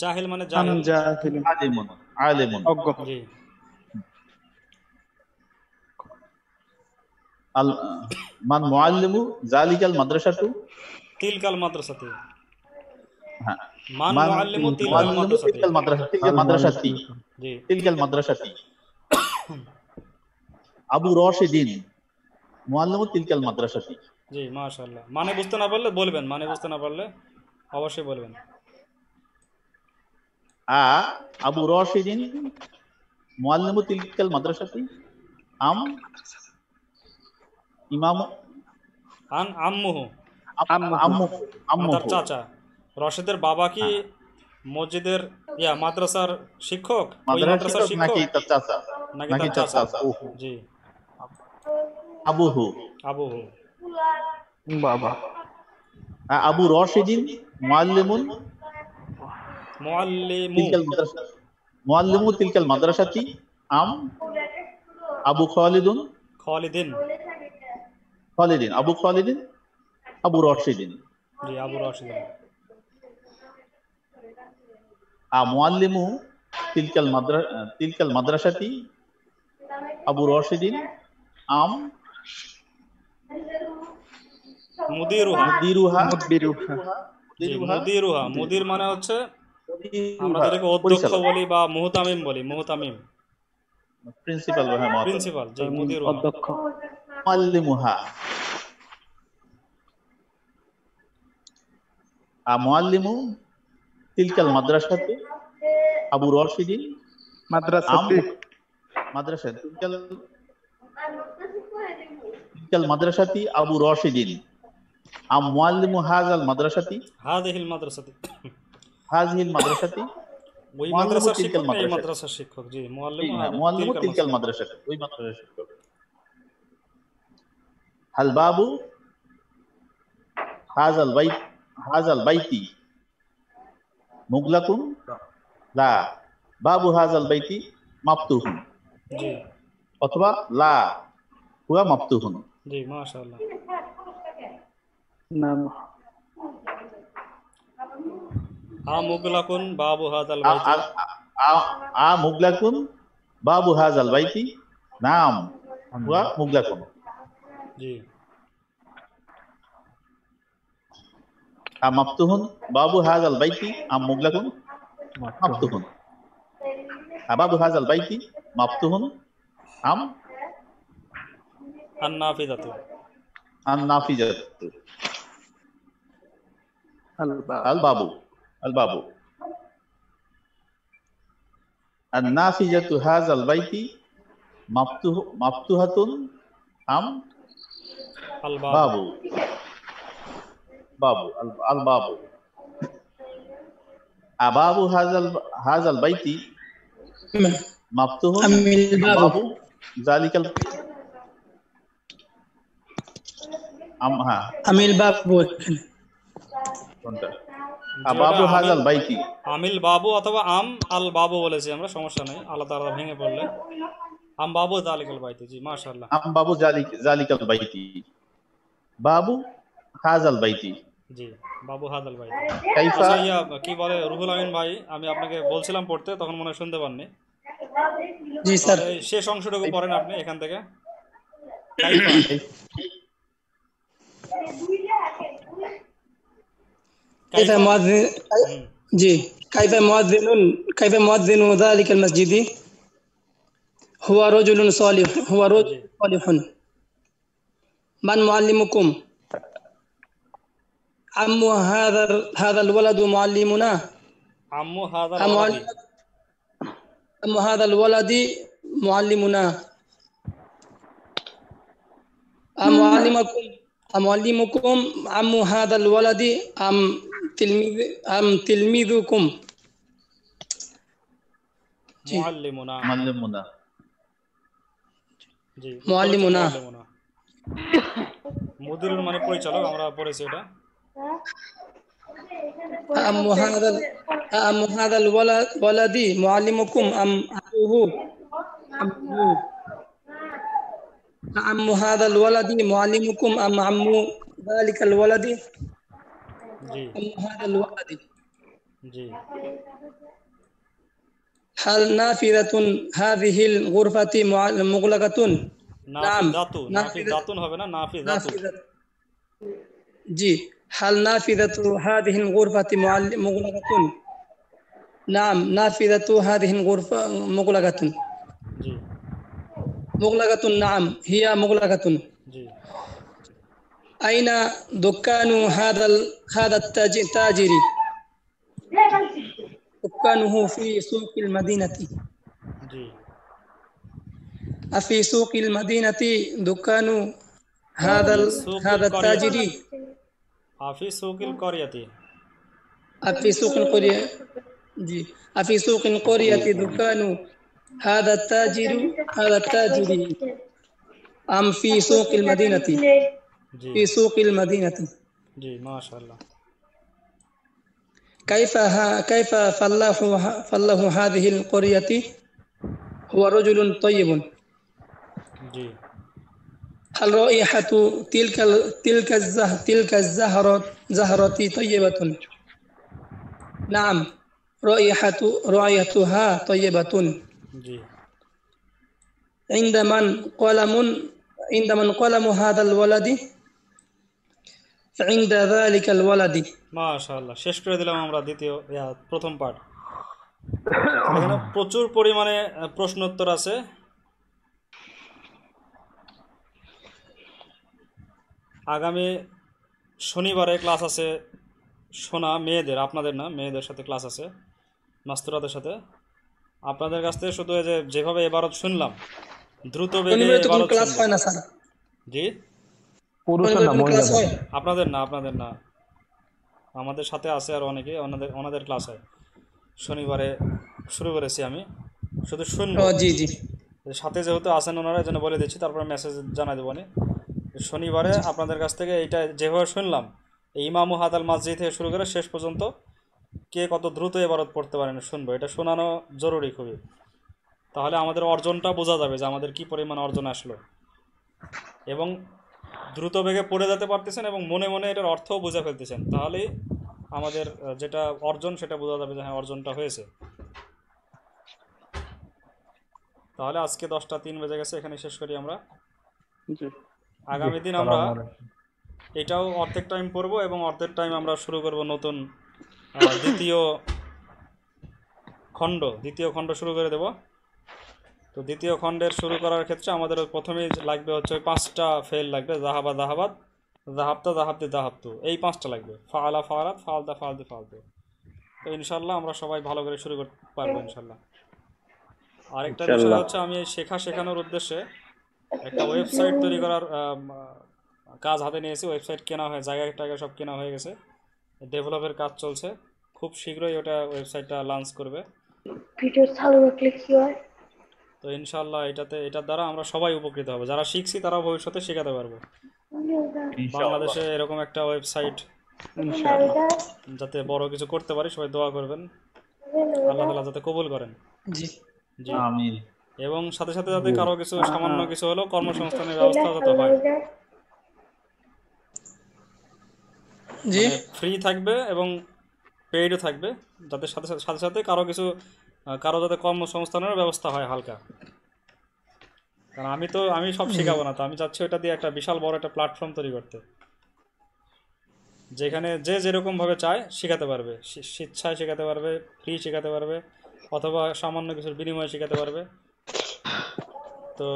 A: জাহিল মানে জাহিল।
F: আলিমুন।
A: জি।
F: মান মুআল্লিমু যালিকাল মাদ্রাসাতু,
A: তিলকাল মাদ্রাসাতি,
F: হ্যাঁ
A: মান
F: মান
A: মুআল্লিমু তিলকাল
F: মুআল্লিমু
A: মাদ্রাসাতি।
F: তিলকাল মাদ্রাসা তিলকাল মাদ্রাসাতি
A: জি
F: তিলকাল মাদ্রাসাতি আবু রশিদিন মুআল্লিমু তিলকাল মাদ্রাসাতি।
A: জি মাশাআল্লাহ। মানে বুঝতে না পারলে বলবেন, মানে বুঝতে না পারলে অবশ্যই বলবেন।
F: আবু রশিদিন মুআল্লিমু তিলকাল মাদ্রাসাতি আম ইমাম
A: আন আম্মুহু,
F: আম্মু আম্মু
A: তার চাচা। রশেদের বাবা কি মসজিদের মাদ্রাসার শিক্ষক, ওই মাদ্রাসার
F: মাদ্রাসা নাকি
A: শিক্ষক
F: তার চাচা
A: নাকি
F: নাকি
A: তার
F: তার
A: চাচা?
F: চাচা?
A: জি
F: আবুহু
A: আবুহু।
C: বাবা
F: আবু রশিদিন মুআল্লিমুন
A: মুআল্লিমু,
F: তিলকাল মাদ্রাসা মুআল্লিমু তিলকাল মাদ্রাসাতি আম আবু খালিদুন
A: খালিদিন।
F: খালিদিন আবু খালিদিন আবু রশিদিন।
A: জি আবু রশিদিন।
F: মুআল্লিমু তিলকাল মাদ্রাসাতি আবু রশিদিন আম
A: মুদিরুহা।
F: মুদিরুহা
A: জি মুদিরুহা। মুদির মানে হচ্ছে আমরা যেটাকে অধ্যক্ষ বলি বা মুহতামিম বলি, মুহতামিম
F: প্রিন্সিপাল
A: প্রিন্সিপাল। জি মুদিরুহা।
C: অধ্যক্ষ।
F: মুআল্লিমুহা মুআল্লিমু তিলকাল মাদ্রাসাতি আবু রশিদিন
D: মাদ্রাসাতি
F: মাদ্রাসা তিলকাল মাদ্রাসাতি আবু রশিদিন আম মুআল্লিমু হাযাল মাদ্রাসাতি
A: হাযিহিল মাদ্রাসাতি।
F: হাযিহিল মাদ্রাসাতি
A: ওই
F: মুআল্লিমু
A: মাদ্রাসার
F: তিলকাল
A: শিক্ষক না এই
F: মাদ্রাসাতি।
A: মাদ্রাসার শিক্ষক? জি মুআল্লিমু
F: মুআল্লিমু তিলকাল মাদ্রাসাতি ওই মাদ্রাসার শিক্ষক। হাল বাবু হাযাল বাইতি মুগলাকুন লা বাবু হাযাল বাইতি মাফতুহুন
A: জি
F: অথবা লা হুয়া মাফতুহুন।
A: জি মাশাআল্লাহ।
C: নাম
A: মুগলাকুন বাবু হাদাল বাইতি।
F: মুগলাকুন বাবু হাযাল বাইতি নাম হুয়া মুগলাকুন।
A: জি
F: মাফতুহুন বাবু হাযাল বাইতি আম মুগলাকুন মাফতুহুন। বাবু হাযাল বাইতি মাফতুহুন আম
A: আন-নাফিযাতু।
F: নাফিজাতু আল বাবু নাফিজাতু হাযাল বাইতি মাফতুহাতুন আম
A: আল
F: বাবু আল বাবু বাবু হাযাল বাইতি মাফতুহুন
E: আমিল বাবু।
F: বাবু জালিকাল
E: আমিল বাবু।
F: কোনটা বাবু হাযাল বাইতি
A: আমিল বাবু অথবা আম আল বাবু বলেছি আমরা, সমস্যা নেই, আলাদা আলাদা ভেঙে পড়লে। আম বাবু যালিকাল বাইতি। জি মাশাআল্লাহ।
F: আম বাবু জালিকাল বাইতি বাবু হাযাল বাইতি।
A: জি বাবু হাদাল বাইতি।
F: কাইফা
A: আচ্ছা কি বলে রুহুল আমিন ভাই, আমি আপনাকে বলছিলাম পড়তে, তখন মনে হয় শুনতে পাননি।
E: জি স্যার।
A: এই শেষ অংশটুকু পড়েন আপনি এখান থেকে। কাইফা।
E: كيف مؤذن جي كيف مؤذن ذلك المسجد هو رجل صالح من معلمكم عم هذا الولد معلمنا
A: আম্মু হাদাল
E: عم
A: ওয়ালাদি।
E: هذا الولد معلمنا معلمكم عم هذا الولد أم تلميذكم
A: মুআল্লিমুনা।
F: মুআল্লিমুনা
A: জি
E: মুআল্লিমুনা।
A: মুদিরুন মানে পরিচালক, আমরা পড়েছি এটা।
E: أم هذا الولد معلمكم أم أبوه أم هذا الولد معلمكم أم عم ذلك الولد
A: জি
E: أم هذا الولد
A: জি
E: هل نافذة هذه الغرفة مغلقة
A: নাফিযাতু। নাফিযাতুন হবে না, নাফিযাতু।
E: نافذة جي هل نافذة هذه الغرفة مغلقة؟ نعم، نافذة هذه الغرفة مغلقة.
A: জি
E: مغلقة، نعم هي مغلقة.
A: জি
E: أين دكان هذا التاجر؟ دكانه في سوق المدينة.
A: জি
E: أفي سوق المدينة دكان
A: سوق
E: هذا
A: القرية
E: التاجر؟
A: আফি সুকিল করিয়াতি
E: أفي سوق القرية جي أفي سوق القرية دكان هذا التاجر أم في سوق المدينة؟
A: জি
E: في سوق المدينة.
A: জি মাশাআল্লাহ
E: كيف فلاح هذه القرية؟ هو رجل طيب.
A: জি
E: هل رائحة تلك الزهرة طيبة؟ نعم، رائحتها طيبة.
A: জি
E: عند من قلم هذا الولد؟ عند ذلك الولد.
A: মাশাআল্লাহ শেষ করে দিলাম আমরা প্রথম পার্ট। এখানে প্রচুর পরিমাণে প্রশ্ন উত্তর আছে। আগামী শনিবারে ক্লাস আছে সোনা মেয়েদের, আপনাদের না, মেয়েদের সাথে ক্লাস আছে মাস্তুরাদের সাথে। আপনাদের কাছ থেকে শুধু যেভাবে এবারত শুনলাম দ্রুত বেগে
E: শনিবারে তো কোনো
A: এবারত
E: ক্লাস
A: শুনবো।
E: হয় না স্যার।
A: জি
C: পুরুষের
E: শনিবারে
C: না
E: কোনো ক্লাস
C: মহিলাদের?
E: হয়?
A: আপনাদের না আমাদের সাথে আছে আর অনেকে, ওনাদের ক্লাস হয়। শনিবারে শুরু করেছি আমি, শুধু শুনবো।
E: ও জি জি
A: সাথে যেহেতু আছেন ওনারা, এই জন্য বলে দিচ্ছি, তারপরে মেসেজ জানাই দেবো। শনিবারে আপনাদের কাছ থেকে এইটা যেভাবে শুনলাম, এই ইমামু হাদাল মাসজিদ থেকে শুরু করে শেষ পর্যন্ত কে কত দ্রুত এবারত পড়তে পারেন শুনবো। এটা শোনানো জরুরি খুবই, তাহলে আমাদের অর্জনটা বোঝা যাবে যে আমাদের কি পরিমাণ অর্জন আসলো, এবং দ্রুত বেগে পড়ে যেতে পারতেছেন এবং মনে মনে এটার অর্থও বুঝে ফেলতেছেন। তাহলেই আমাদের যেটা অর্জন সেটা বোঝা যাবে যে হ্যাঁ অর্জনটা হয়েছে। তাহলে আজকে 10টা 3 বেজে গেছে, এখানে শেষ করি আমরা।
B: জি
A: আগামী দিন আমরা এটাও অর্ধেক টাইম পড়বো এবং অর্ধেক টাইম আমরা শুরু করব নতুন দ্বিতীয় খণ্ড শুরু করে দেব। তো দ্বিতীয় খণ্ডের শুরু করার ক্ষেত্রে আমাদের প্রথমেই লাগবে হচ্ছে 5টা ফেল লাগবে। জাহাবা জাহাবাত, জাহাবতা জাহাবতি জাহাবতু, এই 5টা লাগবে। ফাআলা ফাআলাত, ফাআলতা ফাআলতি ফাআলতু। তো ইনশাল্লাহ আমরা সবাই ভালো করে শুরু করতে পারবো ইনশাল্লাহ। আরেকটা বিষয় হচ্ছে, আমি এই শেখানোর উদ্দেশ্যে একটা ওয়েবসাইট তৈরি করার কাজ হাতে নিয়েছি। ওয়েবসাইট কেনা হয়, জায়গা টায়গা সব কেনা হয়ে গেছে, ডেভেলপের কাজ চলছে। খুব শীঘ্রই ওটা ওয়েবসাইটটা লঞ্চ করবে। তো ইনশাআল্লাহ এটার দ্বারা আমরা সবাই উপকৃত হব। যারা শিখছি তারাও ভবিষ্যতে শেখাতে পারবো। বাংলাদেশে এরকম একটা ওয়েবসাইট যাতে বড় কিছু করতে পারি, সবাই দোয়া করবেন, আল্লাহ তাআলা যাতে কবুল করেন।
E: জি
A: জি আমিন। এবং সাথে সাথে যাতে কারো কিছু সামান্য কিছু হলেও কর্মসংস্থানের ব্যবস্থা যাতে হয়,
E: জি
A: ফ্রি থাকবে এবং পেইডও থাকবে, যাতে সাথে সাথে কারো যাতে কর্মসংস্থানের ব্যবস্থা হয় হালকা। কারণ আমি সব শেখাবো না, তো আমি চাচ্ছি ওটা দিয়ে একটা বিশাল বড় একটা প্ল্যাটফর্ম তৈরি করতে, যেখানে যে যেরকম ভাবে চায় শেখাতে পারবে, স্বেচ্ছায় শেখাতে পারবে, ফ্রি শেখাতে পারবে, অথবা সামান্য কিছুর বিনিময়ে শেখাতে পারবে। তো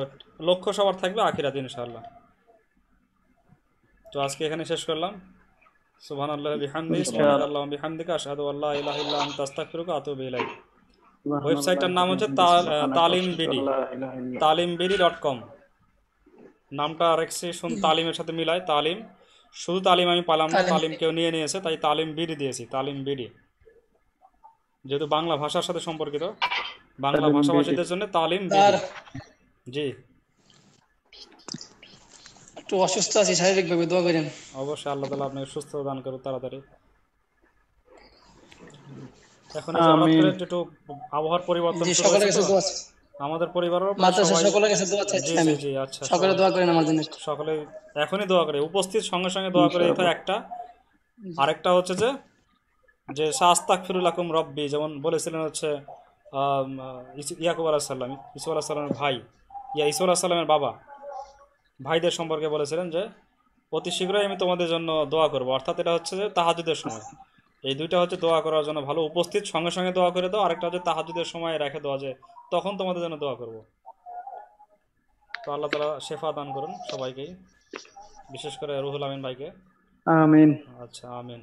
A: লক্ষ্য সবার থাকবে আখিরাত ইনশাআল্লাহ। তো আজকে এখানে শেষ করলাম। সুবহানাল্লাহি বিহামদিহি, সুবহানাল্লাহি ওয়া বিহামদিহি, আশহাদু আল্লা ইলাহা ইল্লা আনতা আস্তাগফিরুকা ওয়া আতুবু ইলাইক। ওয়েবসাইটটার নাম হচ্ছে talimbidi.com। নামটা রেখেছি তালিমের সাথে মিলায়, তালিম, শুধু তালিম আমি পালাম না, তালিম কেউ নিয়ে নিয়েছে, তাই তালিম বিডি দিয়েছি। তালিম বিডি যেহেতু বাংলা ভাষার সাথে সম্পর্কিত, বাংলা ভাষাভাষীদের জন্য তালিম বিডি। জি
E: একটু অসুস্থ আছি শারীরিকভাবে, দোয়া করেন।
A: অবশ্যই আল্লাহ তাআলা আপনাকে সুস্থ দান করুন তাড়াতাড়ি। এখন একটু আবহাওয়ার পরিবর্তন
E: জি
A: শুরু
E: সকলের
A: হয়েছে
E: কাছে
A: তো,
E: দোয়া আছে,
A: আমাদের পরিবারের
E: মাদ্রাসা সকলের কাছে দোয়া চাইছি আমি।
A: জি আচ্ছা,
E: সকলে দোয়া করেন আমার জন্য।
A: সকলে এখনই দোয়া করে, উপস্থিত সঙ্গে সঙ্গে দোয়া করে দিতে হয় একটা। আরেকটা হচ্ছে যে আস্তাগফিরুলাকুম রব্বি, যেমন বলেছিলেন হচ্ছে ইয়াকুব আলাইহিস সালাম, ইসু আলাইহিস সালামের ভাই, ইসু আলাইহিস সালামের বাবা, ভাইদের সম্পর্কে বলেছিলেন যে অতি শীঘ্রই আমি তোমাদের জন্য দোয়া করব, অর্থাৎ এটা হচ্ছে যে তাহাজ্জুদের সময়। এই দুইটা হচ্ছে দোয়া করার জন্য ভালো, উপস্থিত সঙ্গে সঙ্গে দোয়া করে দাও, আরেকটা হচ্ছে তাহাজ্জুদের সময় রেখে দেওয়া যে তখন তোমাদের জন্য দোয়া করব। তো আল্লাহ তাআলা শেফা দান করুন সবাইকেই, বিশেষ করে রুহুল আমিন ভাইকে।
D: আমিন
A: আচ্ছা, আমিন।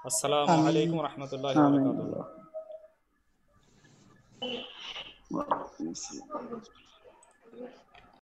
A: আসসালামু আলাইকুম রহমতুল্লাহি ওয়া
D: আমিন।
A: বারাকাতুহু।